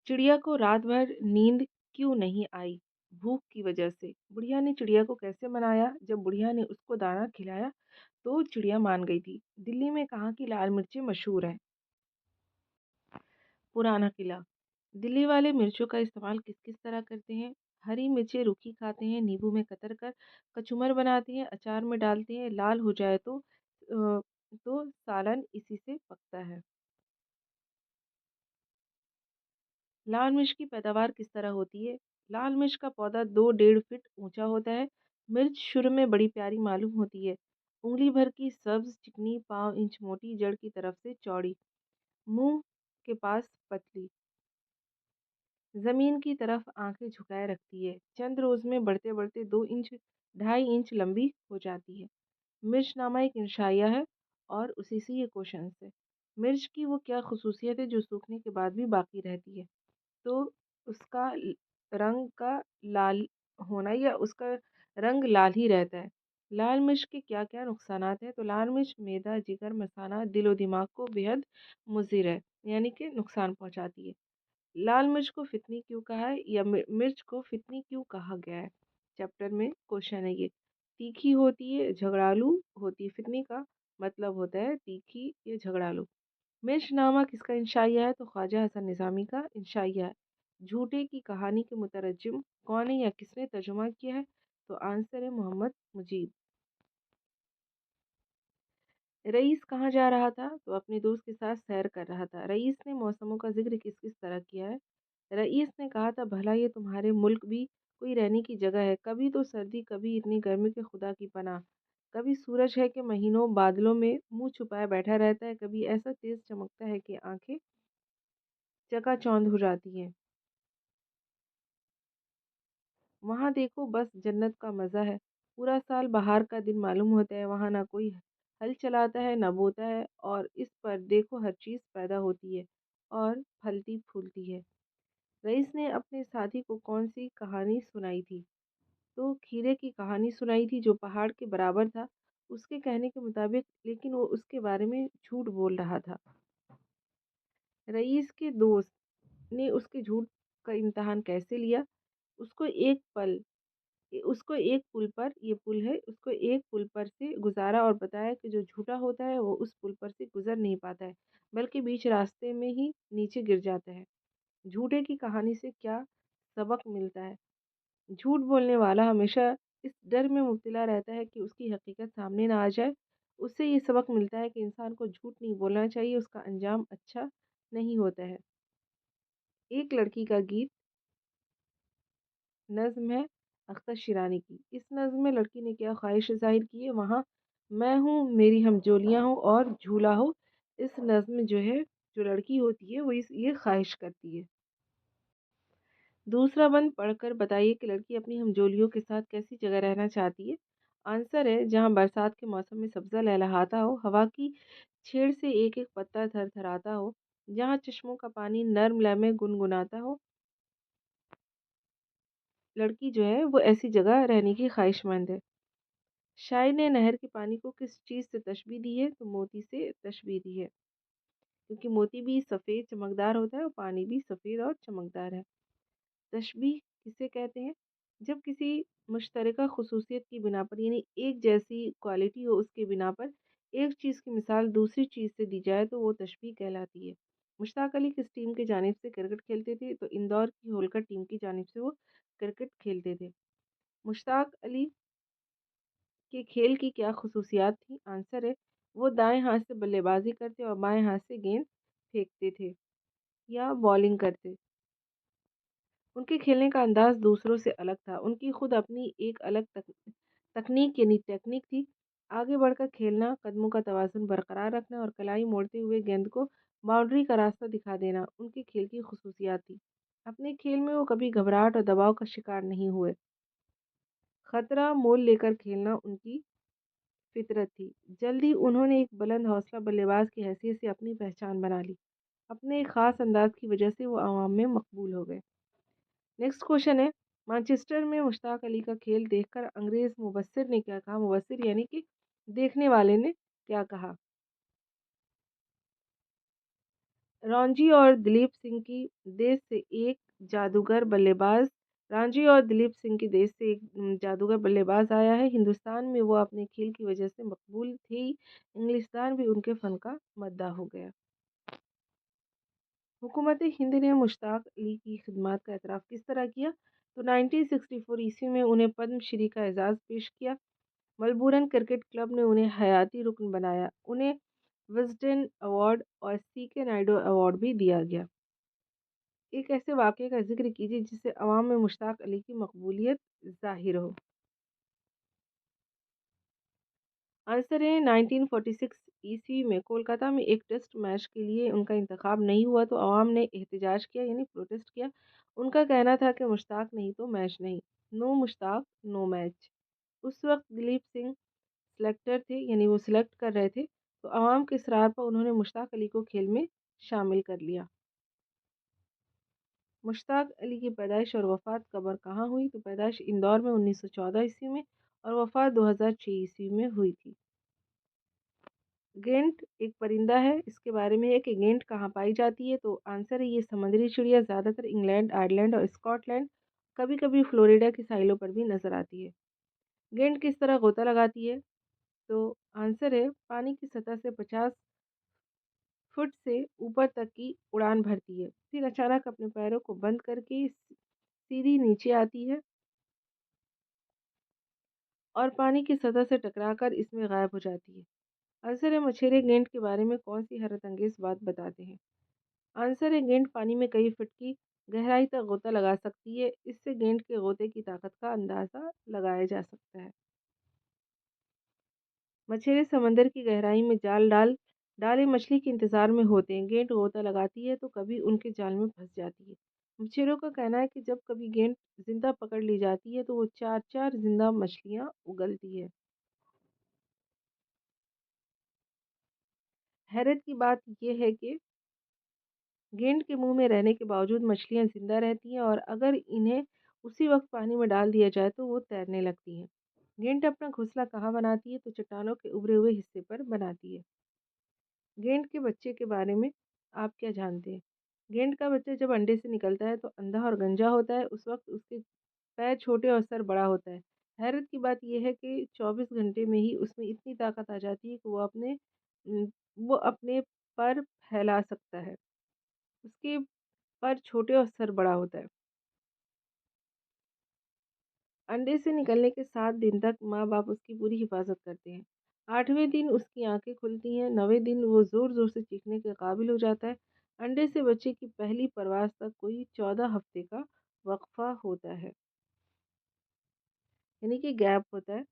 چڑیا کو رات بھر نیند کیوں نہیں آئی؟ بھوک کی وجہ سے۔ بڑھیا نے چڑیا کو کیسے منایا؟ جب بڑھیا نے اس کو دانا کھلایا تو چڑیا مان گئی تھی۔ دلی میں کہاں کی لال مرچیں مشہور ہیں؟ پرانا قلعہ۔ دلی والے مرچوں کا استعمال کس کس طرح کرتے ہیں؟ ہری مرچیں روکھی کھاتے ہیں، نیبو میں قطر کر کچومر بناتے ہیں، اچار میں ڈالتے ہیں، لال ہو جائے تو سالن اسی سے پکتا ہے۔ لال مرچ کی پیداوار کس طرح ہوتی ہے؟ لال مرچ کا پودا 2 ڈیڑھ فٹ اونچا ہوتا ہے۔ مرچ شروع میں بڑی پیاری معلوم ہوتی ہے، انگلی بھر کی سبز چکنی، 5 انچ موٹی، جڑ کی طرف سے چوڑی، منہ کے پاس پتلی، زمین کی طرف آنکھیں جھکائے رکھتی ہے، چند روز میں بڑھتے بڑھتے 2 انچ 2.5 انچ لمبی ہو جاتی ہے۔ مرچ نامہ ایک انشائیہ ہے اور اسی سے یہ کوشچنس ہے۔ مرچ کی وہ کیا خصوصیت ہے جو سوکھنے کے بعد بھی باقی رہتی ہے؟ تو اس کا رنگ کا لال ہونا یا اس کا رنگ لال ہی رہتا ہے۔ لال مرچ کے کیا کیا نقصانات ہیں؟ تو لال مرچ معدہ، جگر، مثانہ، دل و دماغ کو بےحد مضر ہے، یعنی کہ نقصان پہنچاتی ہے۔ لال مرچ کو فتنی کیوں کہا ہے یا مرچ کو فتنی کیوں کہا گیا ہے؟ چیپٹر میں کوشچن ہے یہ۔ تیکھی ہوتی ہے، جھگڑالو ہوتی ہے۔ فتنی کا مطلب ہوتا ہے تیکھی یا جھگڑالو۔ مرچ نامہ کس کا انشائیہ ہے؟ تو خواجہ حسن نظامی کا انشائیہ ہے۔ جھوٹے کی کہانی کے مترجم کون ہے یا کس نے ترجمہ کیا ہے؟ تو آنسر ہے محمد مجیب۔ رئیس کہاں جا رہا تھا؟ تو اپنے دوست کے ساتھ سیر کر رہا تھا۔ رئیس نے موسموں کا ذکر کس کس طرح کیا ہے؟ رئیس نے کہا تھا بھلا یہ تمہارے ملک بھی کوئی رہنے کی جگہ ہے، کبھی تو سردی، کبھی اتنی گرمی کے خدا کی پناہ، کبھی سورج ہے کہ مہینوں بادلوں میں منہ چھپائے بیٹھا رہتا ہے، کبھی ایسا تیز چمکتا ہے کہ آنکھیں چکا چوند ہو جاتی ہیں۔ وہاں دیکھو بس جنت کا مزہ ہے، پورا سال بہار کا دن معلوم ہوتا ہے، وہاں نہ کوئی ہل چلاتا ہے نہ بوتا ہے، اور اس پر دیکھو ہر چیز پیدا ہوتی ہے اور پھلتی پھولتی ہے۔ رئیس نے اپنے ساتھی کو کون سی کہانی سنائی تھی؟ تو کھیرے کی کہانی سنائی تھی جو پہاڑ کے برابر تھا اس کے کہنے کے مطابق، لیکن وہ اس کے بارے میں جھوٹ بول رہا تھا۔ رئیس کے دوست نے اس کے جھوٹ کا امتحان کیسے لیا؟ اس کو ایک پل اس کو ایک پل پر، یہ پل ہے، اس کو ایک پل پر سے گزارا اور بتایا کہ جو جھوٹا ہوتا ہے وہ اس پل پر سے گزر نہیں پاتا ہے بلکہ بیچ راستے میں ہی نیچے گر جاتا ہے۔ جھوٹے کی کہانی سے کیا سبق ملتا ہے؟ جھوٹ بولنے والا ہمیشہ اس ڈر میں مبتلا رہتا ہے کہ اس کی حقیقت سامنے نہ آ جائے۔ اس سے یہ سبق ملتا ہے کہ انسان کو جھوٹ نہیں بولنا چاہیے، اس کا انجام اچھا نہیں ہوتا ہے۔ ایک لڑکی کا گیت نظم ہے اختر شیرانی کی۔ اس نظم میں لڑکی نے کیا خواہش ظاہر کی ہے؟ وہاں میں ہوں، میری ہم جولیاں ہوں اور جھولا ہو۔ اس نظم میں جو ہے، جو لڑکی ہوتی ہے وہ یہ خواہش کرتی ہے۔ دوسرا بند پڑھ کر بتائیے کہ لڑکی اپنی ہمجولیوں کے ساتھ کیسی جگہ رہنا چاہتی ہے؟ آنسر ہے جہاں برسات کے موسم میں سبزہ لہلہاتا ہو، ہوا کی چھیڑ سے ایک ایک پتا تھر تھراتا ہو، جہاں چشموں کا پانی نرم لے میں گنگناتا ہو۔ لڑکی جو ہے وہ ایسی جگہ رہنے کی خواہش مند ہے۔ شاعر نے نہر کے پانی کو کس چیز سے تشبیہ دی ہے؟ تو موتی سے تشبیہ دی ہے، کیونکہ موتی بھی سفید چمکدار ہوتا ہے اور پانی بھی سفید اور چمکدار ہے۔ تشبیہ کسے کہتے ہیں؟ جب کسی مشترکہ خصوصیت کی بنا پر، یعنی ایک جیسی کوالٹی ہو، اس کی بنا پر ایک چیز کی مثال دوسری چیز سے دی جائے تو وہ تشبیہ کہلاتی ہے۔ مشتاق علی کس ٹیم کی جانب سے کرکٹ کھیلتے تھے؟ تو اندور کی ہولکر ٹیم کی جانب سے وہ کرکٹ کھیلتے تھے۔ مشتاق علی کے کھیل کی کیا خصوصیات تھیں؟ آنسر ہے وہ دائیں ہاتھ سے بلے بازی کرتے اور بائیں ہاتھ سے گیند پھینکتے تھے یا بالنگ کرتے۔ ان کے کھیلنے کا انداز دوسروں سے الگ تھا، ان کی خود اپنی ایک الگ تکنیک یعنی ٹیکنیک تھی۔ آگے بڑھ کر کھیلنا، قدموں کا توازن برقرار رکھنا اور کلائی موڑتے ہوئے گیند کو باؤنڈری کا راستہ دکھا دینا ان کے کھیل کی خصوصیات تھی۔ اپنے کھیل میں وہ کبھی گھبراہٹ اور دباؤ کا شکار نہیں ہوئے۔ خطرہ مول لے کر کھیلنا ان کی فطرت تھی۔ جلدی انہوں نے ایک بلند حوصلہ بلے باز کی حیثیت سے اپنی پہچان بنا لی۔ اپنے ایک خاص انداز کی وجہ سے وہ عوام میں مقبول ہو گئے۔ نیکسٹ کوشچن ہے، مانچسٹر میں مشتاق علی کا کھیل دیکھ کر انگریز مبصر نے کیا کہا؟ مبصر یعنی کہ دیکھنے والے نے کیا کہا؟ رانجی اور دلیپ سنگھ کی دیش سے ایک جادوگر بلے باز رانجی اور دلیپ سنگھ کی دیش سے ایک جادوگر بلے باز آیا ہے۔ ہندوستان میں وہ اپنے کھیل کی وجہ سے مقبول تھے ہی، انگلستان بھی ان کے فن کا مداح ہو گیا۔ حکومت ہند نے مشتاق علی کی خدمات کا اعتراف کس طرح کیا؟ تو تو 1964 عیسوی میں انہیں پدم شری کا اعزاز پیش کیا۔ ملبورن کرکٹ کلب نے انہیں حیاتی رکن بنایا۔ انہیں وزڈن ایوارڈ اور سی کے نائیڈو ایوارڈ بھی دیا گیا۔ ایک ایسے واقعے کا ذکر کیجیے جس سے عوام میں مشتاق علی کی مقبولیت ظاہر ہو۔ آنسر ہے 1946 عیسوی میں کولکاتہ میں ایک ٹیسٹ میچ کے لیے ان کا انتخاب نہیں ہوا تو عوام نے احتجاج کیا، یعنی پروٹیسٹ کیا۔ ان کا کہنا تھا کہ مشتاق نہیں تو میچ نہیں، نو مشتاق نو میچ۔ اس وقت دلیپ سنگھ سلیکٹر تھے، یعنی وہ سلیکٹ کر رہے تھے، تو عوام کے اصرار پر انہوں نے مشتاق علی کو کھیل میں شامل کر لیا۔ مشتاق علی کی پیدائش اور وفات کب اور کہاں ہوئی؟ تو پیدائش اندور میں 1914 عیسوی میں اور وفات 2006 عیسوی میں ہوئی تھی۔ گینٹ ایک پرندہ ہے، اس کے بارے میں ہے کہ گینٹ کہاں پائی جاتی ہے؟ تو آنسر ہے یہ سمندری چڑیا زیادہ تر انگلینڈ، آئرلینڈ اور اسکاٹ لینڈ، کبھی کبھی فلوریڈا کی ساحلوں پر بھی نظر آتی ہے۔ گینٹ کس طرح غوطہ لگاتی ہے؟ تو آنسر ہے پانی کی سطح سے 50 فٹ سے اوپر تک کی اڑان بھرتی ہے، پھر اچانک اپنے پیروں کو بند کر کے سیدھی نیچے آتی ہے اور پانی کی سطح سے ٹکرا کر اس میں غائب ہو جاتی ہے۔ آنسر ہے مچھیرے گینٹ کے بارے میں کون سی حیرت انگیز بات بتاتے ہیں؟ آنسر ہے گینٹ پانی میں کئی فٹ کی گہرائی تک غوطہ لگا سکتی ہے، اس سے گینٹ کے غوطے کی طاقت کا اندازہ لگایا جا سکتا ہے۔ مچھیرے سمندر کی گہرائی میں جال ڈالے مچھلی کے انتظار میں ہوتے ہیں۔ گینٹ غوطہ لگاتی ہے تو کبھی ان کے جال میں پھنس جاتی ہے۔ مچھیروں کا کہنا ہے کہ جب کبھی گینٹ زندہ پکڑ لی جاتی ہے تو وہ 4 زندہ مچھلیاں اگلتی ہے۔ حیرت کی بات یہ ہے کہ گینٹ کے منہ میں رہنے کے باوجود مچھلیاں زندہ رہتی ہیں، اور اگر انہیں اسی وقت پانی میں ڈال دیا جائے تو وہ تیرنے لگتی ہیں۔ گینٹ اپنا گھونسلہ کہاں بناتی ہے؟ تو چٹانوں کے ابھرے ہوئے حصے پر بناتی ہے۔ گینٹ کے بچے کے بارے میں آپ کیا جانتے ہیں؟ گینٹ کا بچہ جب انڈے سے نکلتا ہے تو اندھا اور گنجا ہوتا ہے، اس وقت اس کے پیر چھوٹے اور سر بڑا ہوتا ہے۔ حیرت کی بات یہ ہے کہ 24 گھنٹے میں ہی اس میں اتنی طاقت آ جاتی ہے کہ وہ اپنے پر پھیلا سکتا ہے۔ اس کے پر چھوٹے اور سر بڑا ہوتا ہے۔ انڈے سے نکلنے کے 7 دن تک ماں باپ اس کی پوری حفاظت کرتے ہیں۔ 8ویں دن اس کی آنکھیں کھلتی ہیں، 9ویں دن وہ زور زور سے چیخنے کے قابل ہو جاتا ہے۔ انڈے سے بچے کی پہلی پرواز تک کوئی 14 ہفتے کا وقفہ ہوتا ہے، یعنی کہ گیپ ہوتا ہے۔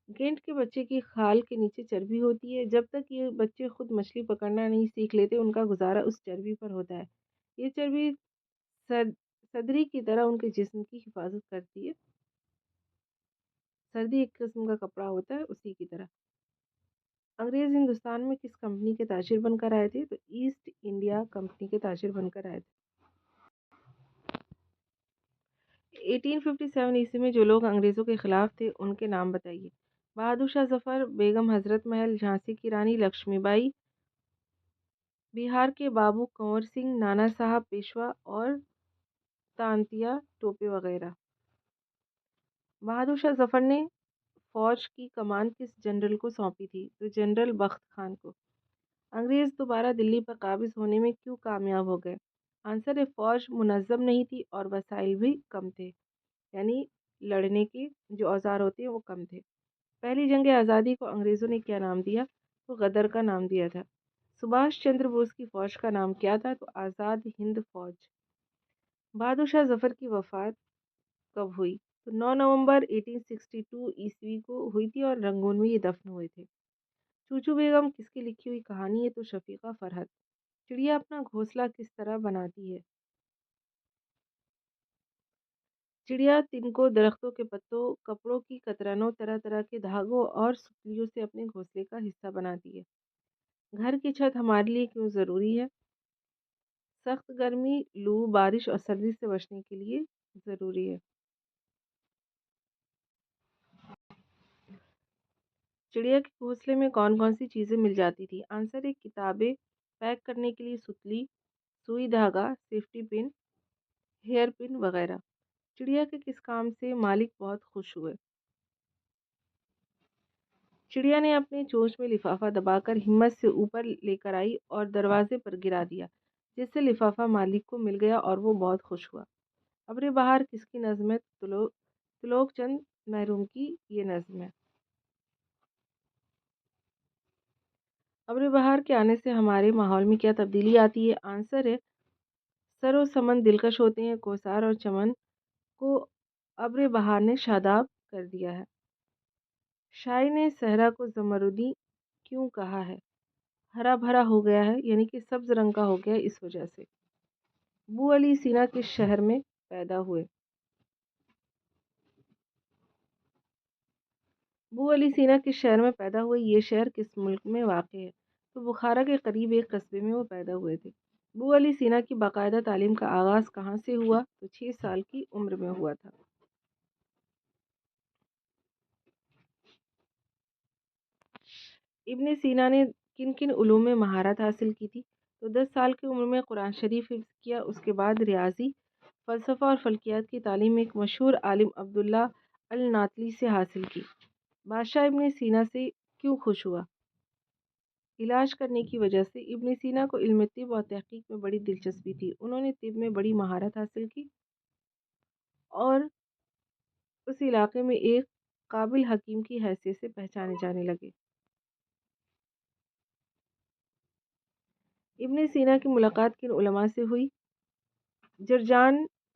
گینٹ کے بچے کی کھال کے نیچے چربی ہوتی ہے۔ جب تک یہ بچے خود مچھلی پکڑنا نہیں سیکھ لیتے ان کا گزارا اس چربی پر ہوتا ہے۔ یہ چربی صدری کی طرح ان کے جسم کی حفاظت کرتی ہے۔ سردی ایک قسم کا کپڑا ہوتا ہے اسی کی طرح۔ انگریز ہندوستان میں کس کمپنی کے تاجر بن کر آئے تھے؟ تو ایسٹ انڈیا کمپنی کے تاجر بن کر آئے تھے۔ 1857 عیسوی میں جو لوگ انگریزوں کے خلاف تھے ان کے نام بتائیے۔ بہادر شاہ ظفر، بیگم حضرت محل، جھانسی کی رانی لکشمی بائی، بہار کے بابو کنور سنگھ، نانا صاحب پیشوا اور تانتیا ٹوپے وغیرہ۔ بہادر شاہ ظفر نے فوج کی کمان کس جنرل کو سونپی تھی؟ تو جنرل بخت خان کو۔ انگریز دوبارہ دلی پر قابض ہونے میں کیوں کامیاب ہو گئے؟ آنسر ہے فوج منظم نہیں تھی اور وسائل بھی کم تھے، یعنی لڑنے کے جو اوزار ہوتے ہیں وہ کم تھے۔ پہلی جنگ آزادی کو انگریزوں نے کیا نام دیا؟ تو غدر کا نام دیا تھا۔ سبھاش چندر بوس کی فوج کا نام کیا تھا؟ تو آزاد ہند فوج۔ بہادر شاہ ظفر کی وفات کب ہوئی؟ تو 9 نومبر 1862 عیسوی کو ہوئی تھی اور رنگون میں یہ دفن ہوئے تھے۔ چوچو بیگم کس کی لکھی ہوئی کہانی ہے؟ تو شفیقہ فرحت۔ چڑیا اپنا گھونسلہ کس طرح بناتی ہے؟ چڑیا تنکوں، درختوں کے پتوں، کپڑوں کی کترنوں، طرح طرح کے دھاگوں اور ستلیوں سے اپنے گھونسلے کا حصہ بناتی ہے۔ گھر کی چھت ہمارے لیے کیوں ضروری ہے؟ سخت گرمی، لو، بارش اور سردی سے بچنے کے لیے ضروری ہے۔ چڑیا کے گھونسلے میں کون کون سی چیزیں مل جاتی تھی؟ آنسر ہے کتابیں، پیک کرنے کے لیے ستلی، سوئی دھاگا، سیفٹی پن، ہیئر پن وغیرہ۔ چڑیا کے کس کام سے مالک بہت خوش ہوئے؟ چڑیا نے اپنی چونچ میں لفافہ دبا کر ہمت سے اوپر لے کر آئی اور دروازے پر گرا دیا، جس سے لفافہ مالک کو مل گیا اور وہ بہت خوش ہوا۔ ابر بہار کس کی نظم ہے؟ تلوک چند محروم کی یہ نظم ہے۔ ابر بہار کے آنے سے ہمارے ماحول میں کیا تبدیلی آتی ہے؟ آنسر ہے سر و سمن دلکش ہوتے ہیں، کوسار اور چمن کو ابر بہار نے شاداب کر دیا ہے۔ شاعر نے صحرا کو زمردی کیوں کہا ہے؟ ہرا بھرا ہو گیا ہے، یعنی کہ سبز رنگ کا ہو گیا اس وجہ سے۔ بو علی سینا کس شہر میں پیدا ہوئے؟ بو علی سینا کس شہر میں پیدا ہوئے؟ یہ شہر کس ملک میں واقع ہے؟ تو بخارا کے قریب ایک قصبے میں وہ پیدا ہوئے تھے۔ بو علی سینا کی باقاعدہ تعلیم کا آغاز کہاں سے ہوا؟ تو 6 سال کی عمر میں ہوا تھا۔ ابن سینا نے کن کن علوم میں مہارت حاصل کی تھی؟ تو 10 سال کی عمر میں قرآن شریف حفظ کیا، اس کے بعد ریاضی، فلسفہ اور فلکیات کی تعلیم ایک مشہور عالم عبداللہ الناطلی سے حاصل کی۔ بادشاہ ابن سینا سے کیوں خوش ہوا؟ علاج کرنے کی وجہ سے۔ ابن سینا کو علم طب اور تحقیق میں بڑی دلچسپی تھی، انہوں نے طب میں بڑی مہارت حاصل کی اور اس علاقے میں ایک قابل حکیم کی حیثیت سے پہچانے جانے لگے۔ ابن سینا کی ملاقات کن علماء سے ہوئی؟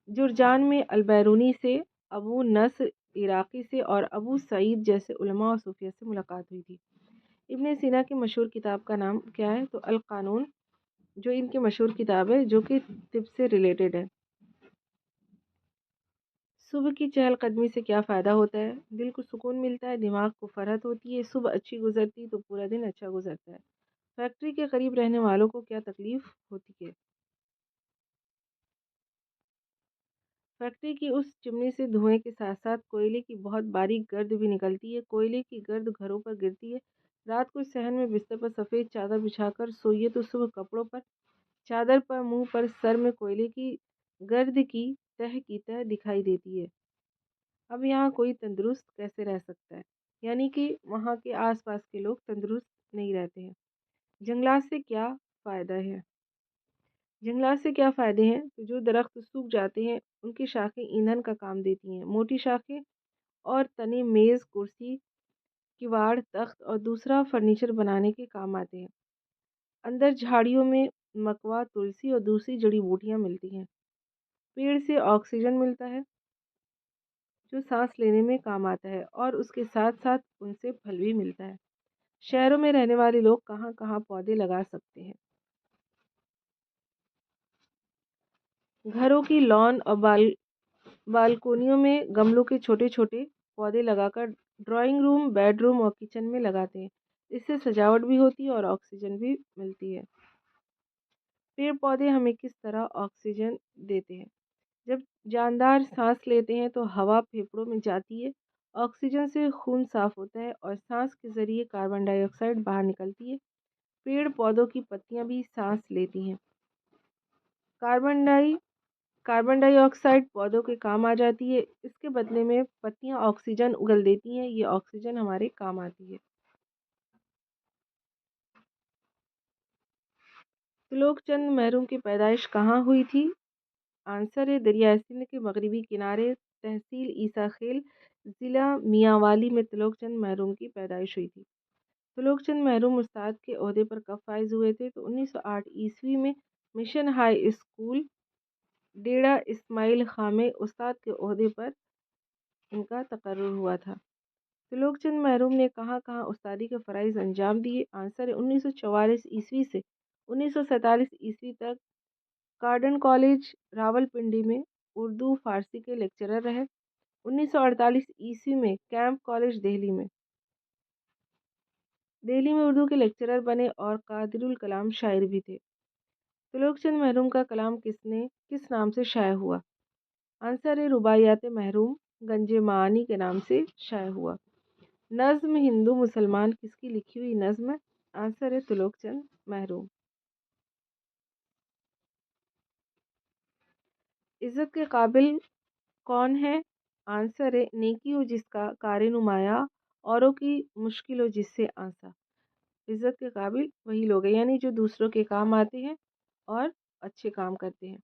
جرجان میں البیرونی سے، ابو نصر عراقی سے اور ابو سعید جیسے علماء اور صوفیہ سے ملاقات ہوئی تھی۔ ابن سینا کی مشہور کتاب کا نام کیا ہے؟ تو القانون، جو ان کی مشہور کتاب ہے جو کہ طب سے ریلیٹڈ ہے۔ صبح کی چہل قدمی سے کیا فائدہ ہوتا ہے؟ دل کو سکون ملتا ہے، دماغ کو فرحت ہوتی ہے، صبح اچھی گزرتی تو پورا دن اچھا گزرتا ہے۔ فیکٹری کے قریب رہنے والوں کو کیا تکلیف ہوتی ہے؟ فیکٹری کی اس چمنی سے دھوئیں کے ساتھ ساتھ کوئلے کی بہت باریک گرد بھی نکلتی ہے، کوئلے کی گرد گھروں پر گرتی ہے۔ رات کو صحن میں بستر پر سفید چادر بچھا کر سوئیے تو صبح کپڑوں پر، چادر پر، منہ پر، سر میں کوئلے کی گرد کی تہ کی تہ دکھائی دیتی ہے۔ اب یہاں کوئی تندرست کیسے رہ سکتا ہے؟ یعنی کہ وہاں کے آس پاس کے لوگ تندرست نہیں رہتے ہیں۔ جنگلات سے کیا فائدہ ہے؟ جنگلات سے کیا فائدے ہیں؟ تو جو درخت سوکھ جاتے ہیں ان کی شاخیں ایندھن کا کام دیتی ہیں، موٹی شاخیں اور تنے میز، کرسی، کیواڑ، تخت اور دوسرا فرنیچر بنانے کے کام آتے ہیں۔ اندر جھاڑیوں میں مکوا، تلسی اور دوسری جڑی بوٹیاں ملتی ہیں۔ پیڑ سے آکسیجن ملتا ہے جو سانس لینے میں کام آتا ہے اور اس کے ساتھ ساتھ ان سے پھل بھی ملتا ہے۔ شہروں میں رہنے والے لوگ کہاں کہاں پودے لگا سکتے ہیں؟ گھروں کی لان اور بالکونیوں میں گملوں کے چھوٹے چھوٹے پودے لگا کر ڈرائنگ روم، بیڈ روم اور کچن میں لگاتے ہیں، اس سے سجاوٹ بھی ہوتی ہے اور آکسیجن بھی ملتی ہے۔ پیڑ پودے ہمیں کس طرح آکسیجن دیتے ہیں؟ جب جاندار سانس لیتے ہیں تو ہوا پھیپھڑوں میں جاتی ہے، آکسیجن سے خون صاف ہوتا ہے اور سانس کے ذریعے کاربن ڈائی آکسائڈ باہر نکلتی ہے۔ پیڑ پودوں کی پتیاں بھی سانس لیتی ہیں، کاربن ڈائی آکسائڈ پودوں کے کام آ جاتی ہے، اس کے بدلے میں پتیاں آکسیجن اگل دیتی ہیں، یہ آکسیجن ہمارے کام آتی ہے۔ تلوک چند محروم کی پیدائش کہاں ہوئی تھی؟ آنسر ہے دریائے سندھ کے مغربی کنارے، تحصیل عیسیٰ خیل، ضلع میانوالی میں تلوک چند محروم کی پیدائش ہوئی تھی۔ تلوک چند محروم استاد کے عہدے پر کب فائز ہوئے تھے؟ تو 1908 عیسوی میں مشن ہائی اسکول ڈیڑہ اسماعیل خاں میں استاد کے عہدے پر ان کا تقرر ہوا تھا۔ تلوک چند محروم نے کہاں کہاں استادی کے فرائض انجام دیے؟ آنسر ہے 1944 عیسوی سے 1947 عیسوی تک کارڈن کالج راول پنڈی میں اردو فارسی کے لیکچرر رہے۔ 1948 عیسوی میں کیمپ کالج دہلی میں اردو کے لیکچرر بنے اور قادر الکلام شاعر بھی تھے۔ تلوک چند محروم کا کلام کس نام سے شائع ہوا؟ آنسر ہے رباعیات محروم گنج معانی کے نام سے شائع ہوا۔ نظم ہندو مسلمان کس کی لکھی ہوئی نظم ہے؟ آنسر ہے تلوک چند محروم۔ عزت کے قابل کون ہے؟ آنسر ہے نیکی ہو جس کا کار نمایاں، اوروں کی مشکل ہو جس سے آسا۔ عزت کے قابل وہی لوگ ہیں، یعنی جو دوسروں کے کام آتے ہیں اور اچھے کام کرتے ہیں۔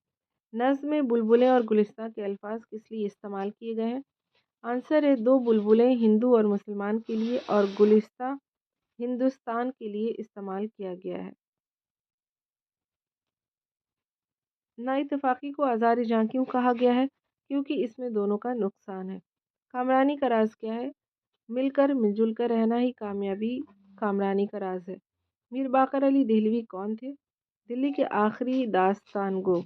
نظم میں بلبلیں اور گلستہ کے الفاظ کس لیے استعمال کیے گئے ہیں؟ آنسر ہے دو بلبلیں ہندو اور مسلمان کے لیے اور گلستہ ہندوستان کے لیے استعمال کیا گیا ہے۔ نا اتفاقی کو آزار جاں کیوں کہا گیا ہے؟ کیونکہ اس میں دونوں کا نقصان ہے۔ کامرانی کا راز کیا ہے؟ مل جل کر رہنا ہی کامیابی کامرانی کا راز ہے۔ میر باقر علی دہلوی کون تھے؟ دلی کے آخری داستان گو۔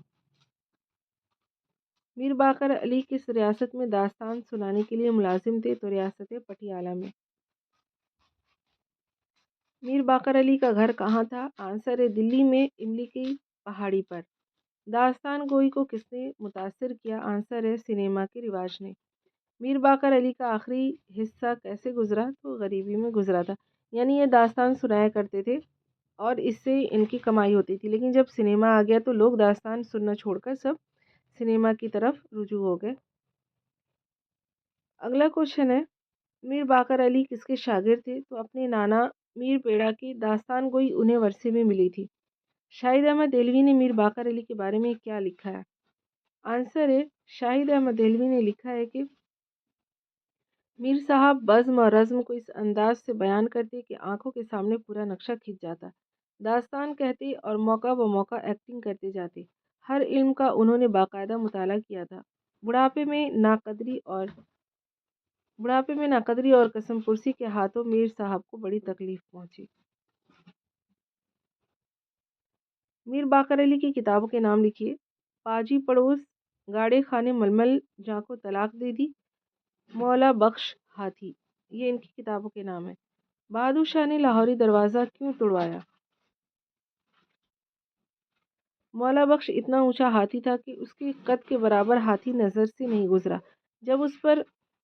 میر باقر علی کس ریاست میں داستان سنانے کے لیے ملازم تھے؟ تو ریاست پٹیالہ میں۔ میر باقر علی کا گھر کہاں تھا؟ آنسر ہے دلی میں املی کی پہاڑی پر۔ داستان گوئی کو کس نے متاثر کیا؟ آنسر ہے سنیما کے رواج نے۔ میر باقر علی کا آخری حصہ کیسے گزرا؟ تو غریبی میں گزرا تھا، یعنی یہ داستان سنایا کرتے تھے اور اس سے ان کی کمائی ہوتی تھی، لیکن جب سنیما آ گیا تو لوگ داستان سننا چھوڑ کر سب سنیما کی طرف رجوع ہو گئے۔ اگلا کوشچن ہے میر باقر علی کس کے شاگرد تھے؟ تو اپنے نانا میر پیڑا کی داستان گوئی انہیں ورثے میں ملی تھی۔ شاہد احمد دہلوی نے میر باقر علی کے بارے میں کیا لکھا ہے؟ آنسر ہے شاہد احمد دہلوی نے لکھا ہے کہ میر صاحب بزم اور رزم کو اس انداز سے بیان کرتے کہ آنکھوں کے سامنے پورا نقشہ کھنچ جاتا، داستان کہتے اور موقع بموقع ایکٹنگ کرتے جاتے۔ ہر علم کا انہوں نے باقاعدہ مطالعہ کیا تھا۔ بڑھاپے میں ناقدری اور قسم پرسی کے ہاتھوں میر صاحب کو بڑی تکلیف پہنچی۔ میر باقر علی کی کتابوں کے نام لکھیے۔ پاجی پڑوس، گاڑے خانے ململ جاں کو طلاق دے دی، مولا بخش ہاتھی، یہ ان کی کتابوں کے نام ہیں۔ بہادر شاہ نے لاہوری دروازہ کیوں توڑوایا؟ مولا بخش اتنا اونچا ہاتھی تھا کہ اس کے قد کے برابر ہاتھی نظر سے نہیں گزرا۔ جب اس پر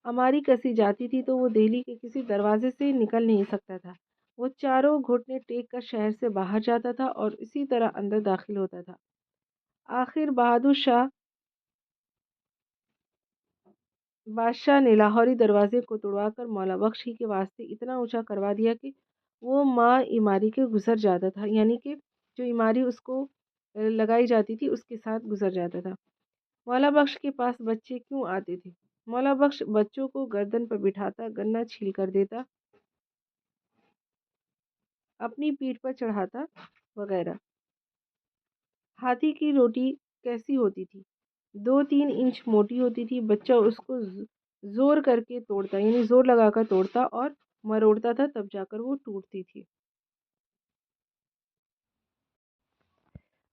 اماری کسی جاتی تھی تو وہ دہلی کے کسی دروازے سے نکل نہیں سکتا تھا۔ وہ چاروں گھٹنے ٹیک کر شہر سے باہر جاتا تھا اور اسی طرح اندر داخل ہوتا تھا۔ آخر بادشاہ نے لاہوری دروازے کو توڑوا کر مولا بخش ہی کے واسطے اتنا اونچا کروا دیا کہ وہ ماں اماری کے گزر جاتا تھا، یعنی کہ جو اماری اس کو لگائی جاتی تھی اس کے ساتھ گزر جاتا تھا۔ مولا بخش کے پاس بچے کیوں آتے تھے؟ مولا بخش بچوں کو گردن پر بٹھاتا، گنا چھیل کر دیتا، اپنی پیٹھ پر چڑھاتا وغیرہ۔ ہاتھی کی روٹی کیسی ہوتی تھی؟ 2-3 انچ موٹی ہوتی تھی۔ بچہ اس کو زور کر کے توڑتا، یعنی زور لگا کر توڑتا اور مروڑتا تھا، تب جا کر وہ ٹوٹتی تھی۔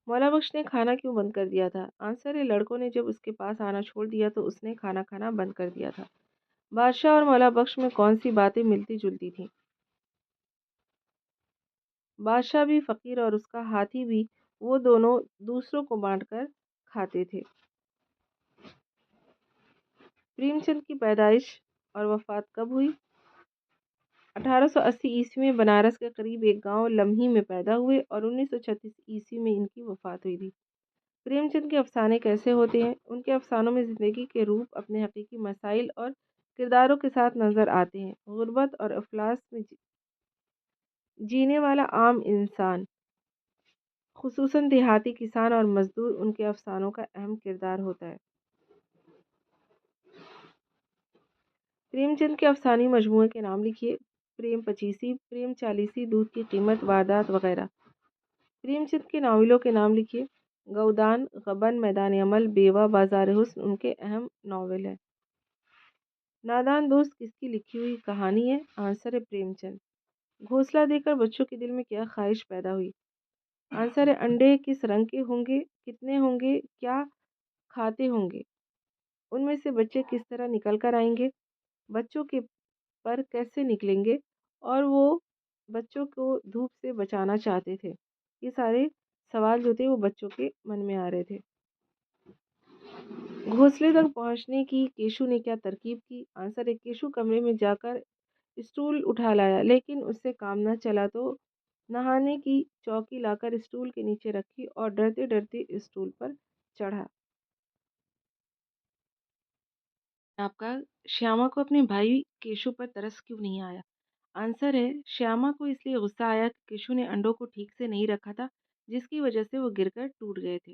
مولا بخش نے کھانا کیوں بند کر دیا تھا؟ آنسر ہے لڑکوں نے جب اس کے پاس آنا چھوڑ دیا تو اس نے کھانا کھانا بند کر دیا تھا۔ بادشاہ اور مولا بخش میں کون سی باتیں ملتی جلتی تھیں؟ بادشاہ بھی فقیر اور اس کا ہاتھی بھی، وہ دونوں دوسروں کو بانٹ کر کھاتے تھے۔ پریم چند کی پیدائش اور وفات کب ہوئی؟ 1880 میں بنارس کے قریب ایک گاؤں لمحی میں پیدا ہوئے اور 1936 میں ان کی وفات ہوئی تھی۔ پریم چند کے افسانے کیسے ہوتے ہیں؟ ان کے افسانوں میں زندگی کے روپ اپنے حقیقی مسائل اور کرداروں کے ساتھ نظر آتے ہیں۔ غربت اور افلاس میں جینے والا عام انسان، خصوصاً دیہاتی کسان اور مزدور، ان کے افسانوں کا اہم کردار ہوتا ہے۔ پریم چند کے افسانوی مجموعے کے نام لکھیے۔ پریم پچیسی، پریم چالیسی، دودھ کی قیمت، واردات وغیرہ۔ پریم چند کے ناولوں کے نام لکھیے۔ گودان، غبن، میدان عمل، بیوہ، بازار حسن ان کے اہم ناول ہیں۔ نادان دوست کس کی لکھی ہوئی کہانی ہے؟ آنسر ہے پریم چند۔ گھونسلہ دے کر بچوں کے دل میں کیا خواہش پیدا ہوئی؟ آنسر ہے انڈے کس رنگ کے ہوں گے، کتنے ہوں گے، کیا کھاتے ہوں گے، ان میں سے بچے کس طرح نکل کر آئیں گے، بچوں کے پر کیسے نکلیں گے، اور وہ بچوں کو دھوپ سے بچانا چاہتے تھے۔ یہ سارے سوال جو تھے وہ بچوں کے من میں آ رہے تھے۔ گھونسلے تک پہنچنے کی کیشو نے کیا ترکیب کی؟ آنسر ہے کیشو کمرے میں جا کر اسٹول اٹھا لایا، لیکن اس سے کام نہ چلا تو نہانے کی چوکی لا کر اسٹول کے نیچے رکھی اور ڈرتے ڈرتے اسٹول پر چڑھا۔ آپ کا شیاما کو اپنے بھائی کیشو پر ترس کیوں نہیں آیا؟ آنسر ہے شیاما کو اس لیے غصہ آیا کہ کیشو نے انڈوں کو ٹھیک سے نہیں رکھا تھا، جس کی وجہ سے وہ گر کر ٹوٹ گئے تھے۔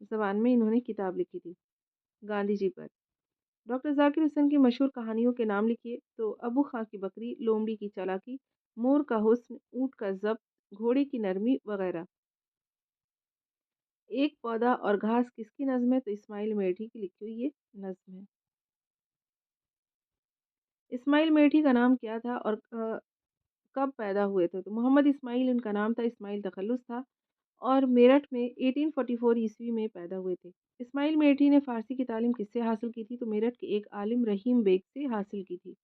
زبان میں انہوں نے کتاب لکھی تھی؟ گاندھی جی پر۔ ڈاکٹر ذاکر حسین کی مشہور کہانیوں کے نام لکھیے تو ابو خاں کی بکری، لومڑی کی چالاکی، مور کا حسن، اونٹ کا ضبط، گھوڑے کی نرمی وغیرہ۔ ایک پودا اور گھاس کس کی نظم ہے؟ تو اسماعیل میٹھی کی لکھی ہوئی یہ نظم ہے۔ اسماعیل میٹھی کا نام کیا تھا اور کب پیدا ہوئے تھے؟ تو محمد اسماعیل ان کا نام تھا، اسماعیل تخلص تھا، اور میرٹھ میں 1844 عیسوی میں پیدا ہوئے تھے۔ اسماعیل میٹھی نے فارسی کی تعلیم کس سے حاصل کی تھی؟ تو میرٹھ کے ایک عالم رحیم بیگ سے حاصل کی تھی۔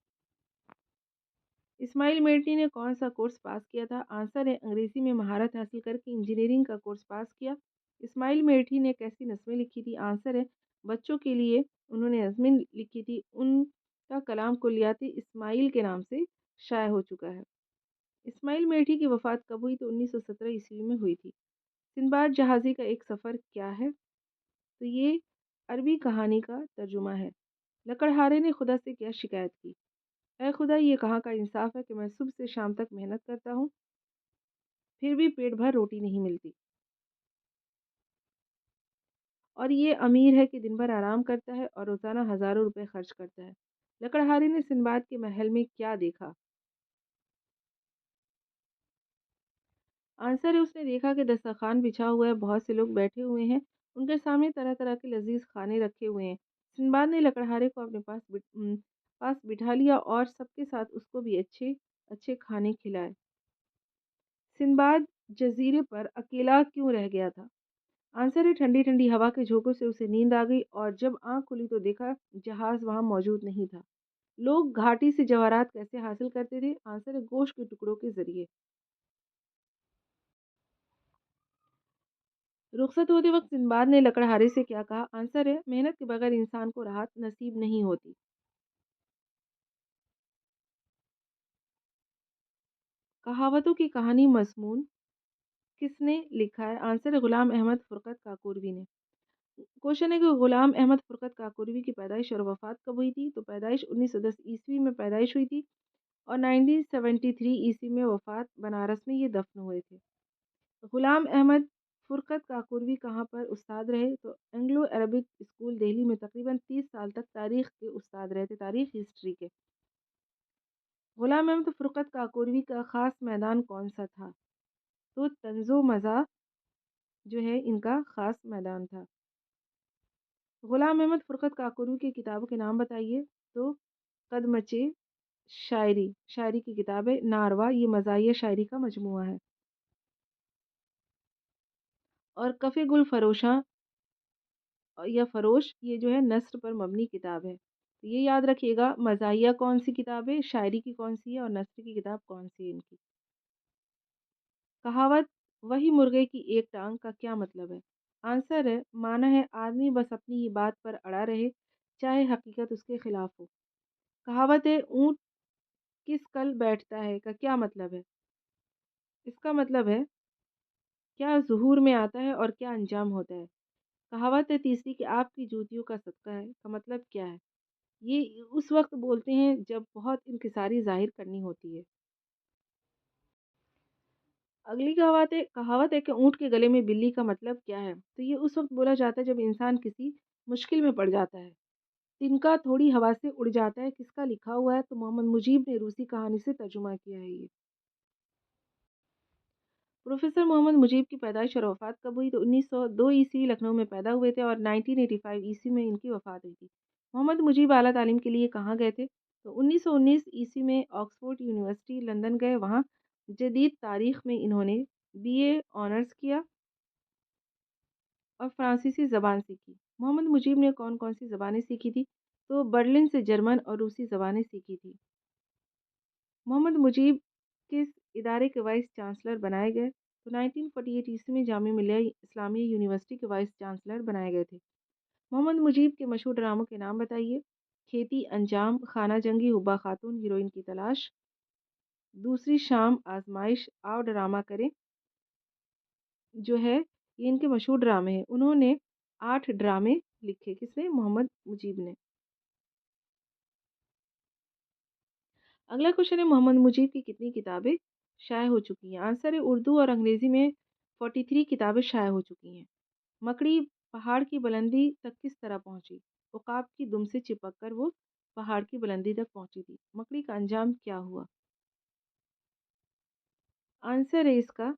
اسماعیل میٹھی نے کون سا کورس پاس کیا تھا؟ آنسر ہے انگریزی میں مہارت حاصل کر کے انجینئرنگ کا کورس پاس کیا۔ اسماعیل میٹھی نے کیسی نظمیں لکھی تھی؟ آنسر ہے بچوں کے لیے انہوں نے نظمیں لکھی تھی۔ ان کا کلام کلیات اسماعیل کے نام سے شائع ہو چکا ہے۔ اسماعیل میٹھی کی وفات کب ہوئی؟ تو 1917 عیسوی میں ہوئی تھی۔ سندباد جہازی کا ایک سفر کیا ہے؟ تو یہ عربی کہانی کا ترجمہ ہے۔ لکڑہارے نے خدا سے کیا شکایت کی؟ اے خدا، یہ کہاں کا انصاف ہے کہ میں صبح سے شام تک محنت کرتا ہوں پھر بھی پیٹ بھر روٹی نہیں ملتی، اور یہ امیر ہے کہ دن بھر آرام کرتا ہے اور روزانہ ہزاروں روپے خرچ کرتا ہے۔ لکڑہارے نے سندباد کے محل میں کیا دیکھا؟ آنسر ہے اس نے دیکھا کہ دسترخوان بچھا ہوا ہے، بہت سے لوگ بیٹھے ہوئے ہیں، ان کے سامنے طرح طرح کے لذیذ کھانے رکھے ہوئے ہیں۔ سندباد نے لکڑہارے کو اپنے پاس بٹھا لیا اور سب کے ساتھ اس کو بھی اچھے اچھے کھانے کھلائے۔ سندباد جزیرے پر اکیلا کیوں رہ گیا تھا؟ آنسر ہے ٹھنڈی ٹھنڈی ہوا کے جھونکوں سے اسے نیند آ گئی، اور جب آنکھ کھلی تو دیکھا جہاز وہاں موجود نہیں تھا۔ لوگ گھاٹی سے جواہرات کیسے حاصل کرتے تھے؟ آنسر ہے گوشت کے ٹکڑوں کے ذریعے۔ رخصت ہوتے وقت سندباد نے لکڑہارے سے کیا کہا؟ آنسر ہے محنت کے بغیر انسان کو راحت نصیب نہیں ہوتی۔ کہاوتوں کی کہانی مضمون کس نے لکھا ہے؟ آنسر ہے غلام احمد فرقت کاکوروی نے۔ کوشچن ہے کہ غلام احمد فرقت کاکوروی کی پیدائش اور وفات کب ہوئی تھی؟ تو پیدائش 1910 عیسوی میں پیدائش ہوئی تھی، اور 1973 عیسوی میں وفات، بنارس میں یہ دفن ہوئے تھے۔ غلام احمد فرقت کاکوروی کہاں پر استاد رہے؟ تو اینگلو عربک اسکول دہلی میں تقریباً 30 سال تک تاریخ کے استاد رہے تھے، تاریخ ہسٹری کے۔ غلام احمد فرقت کاکوروی کا خاص میدان کون سا تھا؟ تو طنز و مزاح جو ہے ان کا خاص میدان تھا۔ غلام احمد فرقت کاکوروی کی کتابوں کے نام بتائیے؟ تو قدمچے شاعری کی کتاب ہے، ناروا یہ مزاحیہ شاعری کا مجموعہ ہے، اور کف گل فروشاں یا فروش یہ جو ہے نثر پر مبنی کتاب ہے۔ تو یہ یاد رکھیے گا مزاحیہ کون سی کتاب ہے، شاعری کی کون سی ہے، اور نثر کی کتاب کون سی ہے ان کی۔ کہاوت وہی مرغے کی ایک ٹانگ کا کیا مطلب ہے؟ آنسر ہے معنی ہے آدمی بس اپنی ہی بات پر اڑا رہے چاہے حقیقت اس کے خلاف ہو۔ کہاوت ہے اونٹ کس کل بیٹھتا ہے کا کیا مطلب ہے؟ اس کا مطلب ہے کیا ظہور میں آتا ہے اور کیا انجام ہوتا ہے۔ کہاوت ہے تیسری کہ آپ کی جوتیوں کا صدقہ ہے کا مطلب کیا ہے؟ یہ اس وقت بولتے ہیں جب بہت انکساری ظاہر کرنی ہوتی ہے۔ اگلی کہاوت ہے کہ اونٹ کے گلے میں بلی کا مطلب کیا ہے؟ تو یہ اس وقت بولا جاتا ہے جب انسان کسی مشکل میں پڑ جاتا ہے۔ تنکا تھوڑی ہوا سے اڑ جاتا ہے کس کا لکھا ہوا ہے؟ تو محمد مجیب نے روسی کہانی سے ترجمہ کیا ہے یہ۔ پروفیسر محمد مجیب کی پیدائش اور وفات کب ہوئی؟ تو 1902 عیسوی لکھنؤ میں پیدا ہوئے تھے، اور 1985 عیسوی میں ان کی وفات ہوئی تھی۔ محمد مجیب اعلیٰ تعلیم کے لیے کہاں گئے تھے؟ تو 1919 عیسوی میں آکسفورڈ یونیورسٹی لندن گئے، وہاں جدید تاریخ میں انہوں نے BA آنرز کیا اور فرانسیسی زبان سیکھی۔ محمد مجیب نے کون کون سی زبانیں سیکھی تھی؟ تو برلن سے جرمن اور روسی زبانیں سیکھی تھی۔ محمد مجیب کس ادارے کے وائس چانسلر بنائے گئے؟ تو 1948 عیسوی میں جامعہ ملیہ اسلامیہ یونیورسٹی کے وائس چانسلر بنائے گئے تھے۔ محمد مجیب کے مشہور ڈراموں کے نام بتائیے؟ کھیتی انجام، خانہ جنگی، حبا خاتون، ہیروئن کی تلاش، دوسری شام، آزمائش، آؤ ڈرامہ کریں جو ہے یہ ان کے مشہور ڈرامے ہیں۔ انہوں نے 8 ڈرامے لکھے، کس نے؟ محمد مجیب نے۔ اگلا کوشچن ہے محمد مجیب کی کتنی کتابیں شائع ہو چکی ہیں؟ آنسر ہے اردو اور انگریزی میں 43 کتابیں شائع ہو چکی ہیں۔ مکڑی پہاڑ کی بلندی تک کس طرح پہنچی؟ عقاب کی دم سے چپک کر وہ پہاڑ کی بلندی تک پہنچی تھی۔ مکڑی کا انجام کیا ہوا؟ آنسر ہے اس کا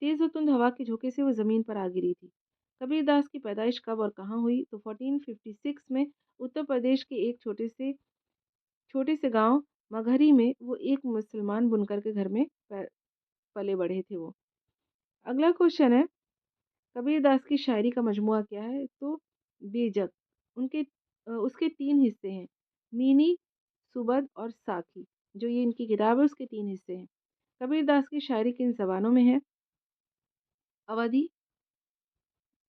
تیز و تند ہوا کے جھونکے سے وہ زمین پر آ گری تھی۔ کبیر داس کی پیدائش کب اور کہاں ہوئی؟ تو 1456 میں اتر پردیش کے ایک چھوٹے سے گاؤں مگہری میں وہ ایک مسلمان بنکر کے گھر میں پلے بڑھے تھے وہ۔ اگلا کوشچن ہے کبیر داس کی شاعری کا مجموعہ کیا ہے؟ تو بے جگ۔ اس کے تین حصے ہیں، مینی، سبد اور ساکھی۔ جو یہ ان کی کتاب ہے اس کے تین حصے ہیں۔ کبیر داس کی شاعری کن زبانوں میں ہے؟ اودھی،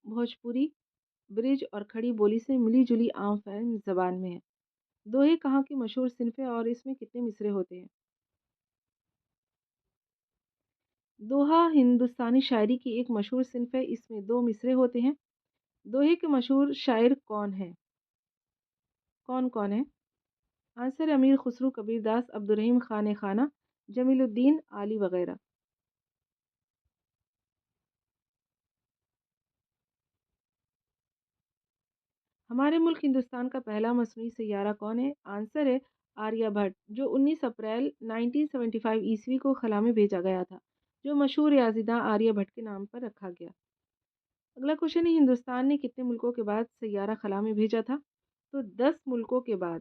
بھوجپوری، برج اور کھڑی بولی سے ملی جلی عام فہم زبان میں ہے۔ دوہے کہاں کی مشہور صنف ہے اور اس میں کتنے مصرے ہوتے ہیں؟ دوہا ہندوستانی شاعری کی ایک مشہور صنف ہے، اس میں 2 مصرے ہوتے ہیں۔ دوہے کے مشہور شاعر کون ہیں؟ کون ہیں؟ آنسر امیر خسرو، کبیر داس، عبدالرحیم خان خانہ، جمیل الدین عالی وغیرہ۔ ہمارے ملک ہندوستان کا پہلا مصنوعی سیارہ کون ہے؟ آنسر ہے آریہ بھٹ، جو 19 اپریل 1975 عیسوی کو خلا میں بھیجا گیا تھا، جو مشہور ریاضیداں آریہ بھٹ کے نام پر رکھا گیا۔ اگلا کوشچن ہے ہندوستان نے کتنے ملکوں کے بعد سیارہ خلا میں بھیجا تھا؟ تو 10 ملکوں کے بعد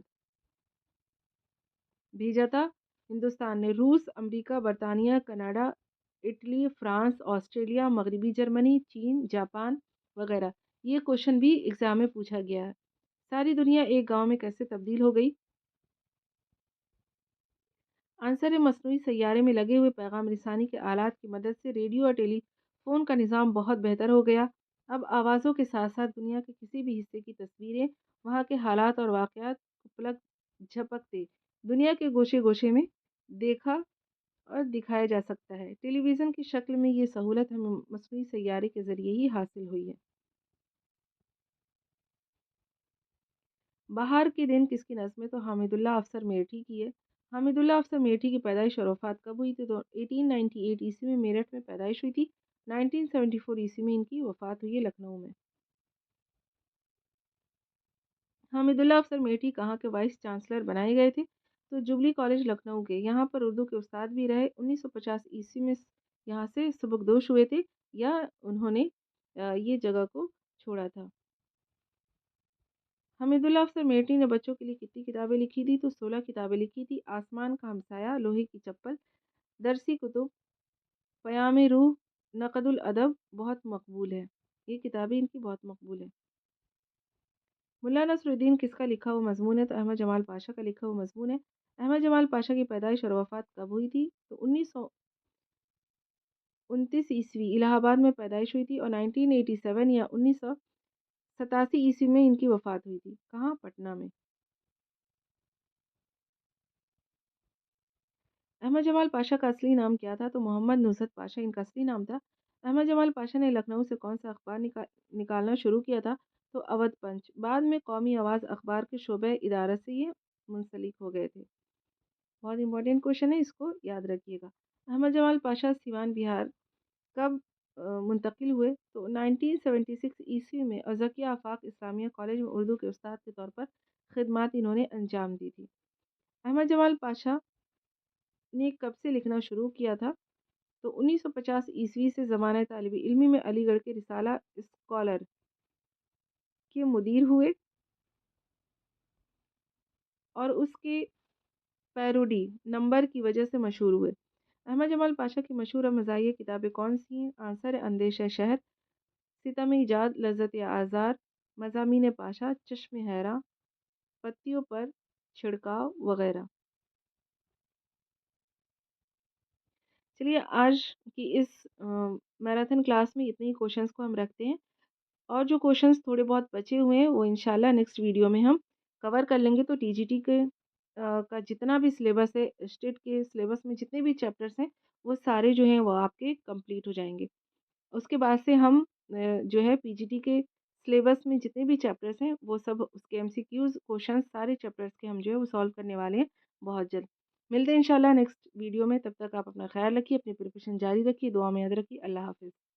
بھیجا تھا ہندوستان نے۔ روس، امریکہ، برطانیہ، کینیڈا، اٹلی، فرانس، آسٹریلیا، مغربی جرمنی، چین، جاپان وغیرہ۔ یہ کوشچن بھی ایگزام میں پوچھا گیا ہے۔ ساری دنیا ایک گاؤں میں کیسے تبدیل ہو گئی؟ آنسر ہے مصنوعی سیارے میں لگے ہوئے پیغام رسانی کے آلات کی مدد سے ریڈیو اور ٹیلی فون کا نظام بہت بہتر ہو گیا۔ اب آوازوں کے ساتھ ساتھ دنیا کے کسی بھی حصے کی تصویریں، وہاں کے حالات اور واقعات کو پلک جھپکتے دنیا کے گوشے گوشے میں دیکھا اور دکھایا جا سکتا ہے۔ ٹیلی ویژن کی شکل میں یہ سہولت ہمیں مصنوعی سیارے کے ذریعے ہی حاصل ہوئی ہے۔ بہار کے دن کس کی نظم ہے؟ تو حامد اللہ افسر میرٹھی کی ہے۔ حامد اللہ افسر میرٹھی کی پیدائش اور وفات کب ہوئی تھی؟ تو 1898 عیسوی میں میرٹھ میں پیدائش ہوئی تھی۔ 1974 عیسوی میں ان کی وفات ہوئی ہے لکھنؤ میں۔ حامد اللہ افسر میرٹھی کہاں کے وائس چانسلر بنائے گئے تھے؟ تو جوبلی کالج لکھنؤ کے۔ یہاں پر اردو کے استاد بھی رہے۔ 1950 عیسوی میں یہاں سے سبکدوش ہوئے تھے یا انہوں نے یہ جگہ کو چھوڑا تھا۔ حمید اللہ افسر میرٹھی نے بچوں کے لیے کتنی کتابیں لکھی تھی؟ تو 16 کتابیں لکھی تھی۔ آسمان کا ہمسایہ، لوہے کی چپل، درسی کتب، پیام روح، نقد الادب بہت مقبول ہے۔ یہ کتابیں ان کی بہت مقبول ہیں۔ ملا نصر الدین کس کا لکھا ہوا مضمون ہے؟ تو احمد جمال پاشا کا لکھا ہوا مضمون ہے۔ احمد جمال پاشا کی پیدائش اور وفات کب ہوئی تھی؟ تو 1929 عیسوی الہ آباد میں پیدائش ہوئی تھی اور 1987 یا 1987 عیسوی میں ان کی وفات ہوئی تھی۔ کہاں؟ پٹنہ میں۔ احمد جمال پاشا کا اصلی نام کیا تھا؟ تو محمد نصرت پاشا ان کا اصلی نام تھا۔ احمد جمال پاشا نے لکھنؤ سے کون سا اخبار نکالنا شروع کیا تھا؟ تو اودھ پنچ۔ بعد میں قومی آواز اخبار کے شعبہ ادارہ سے یہ منسلک ہو گئے تھے۔ بہت امپورٹنٹ کوشچن ہے، اس کو یاد رکھیے گا۔ احمد جمال پاشا سیوان بہار کب منتقل ہوئے؟ تو 1976 عیسوی میں، اور ذکیہ آفاق اسلامیہ کالج میں اردو کے استاد کے طور پر خدمات انہوں نے انجام دی تھی۔ احمد جمال پاشا نے کب سے لکھنا شروع کیا تھا؟ تو 1950 عیسوی سے زمانہ طالب علمی میں علی گڑھ کے رسالہ اسکالر کے مدیر ہوئے اور اس کے پیروڈی نمبر کی وجہ سے مشہور ہوئے۔ احمد جمال پاشا کی مشہور اور مزاحیہ کتابیں کون سی ہیں؟ آنسر ہے اندیشہ شہر، ستم ایجاد، لذت آزار، مضامین پاشا، چشم حیراں، پتیوں پر چھڑکاؤ وغیرہ۔ چلیے آج کی اس میراتھن کلاس میں اتنے ہی کوشچنس کو ہم رکھتے ہیں، اور جو کوشچنس تھوڑے بہت بچے ہوئے ہیں وہ انشاءاللہ نیکسٹ ویڈیو میں ہم کور کر لیں گے۔ تو ٹی جی ٹی کے کا جتنا بھی سلیبس ہے، اسٹیٹ کے سلیبس میں جتنے بھی چیپٹرس ہیں وہ سارے جو ہیں وہ آپ کے کمپلیٹ ہو جائیں گے۔ اس کے بعد سے ہم جو ہے پی جی ٹی کے سلیبس میں جتنے بھی چیپٹرس ہیں وہ سب اس کے ایم سی کیوز کوشچنس سارے چیپٹرس کے ہم جو ہے وہ سالو کرنے والے ہیں بہت جلد۔ ملتے ہیں انشاءاللہ نیکسٹ ویڈیو میں، تب تک آپ اپنا خیال رکھیے، اپنی پریپریشن جاری رکھیے، دعا میں یاد رکھیے۔ اللہ حافظ۔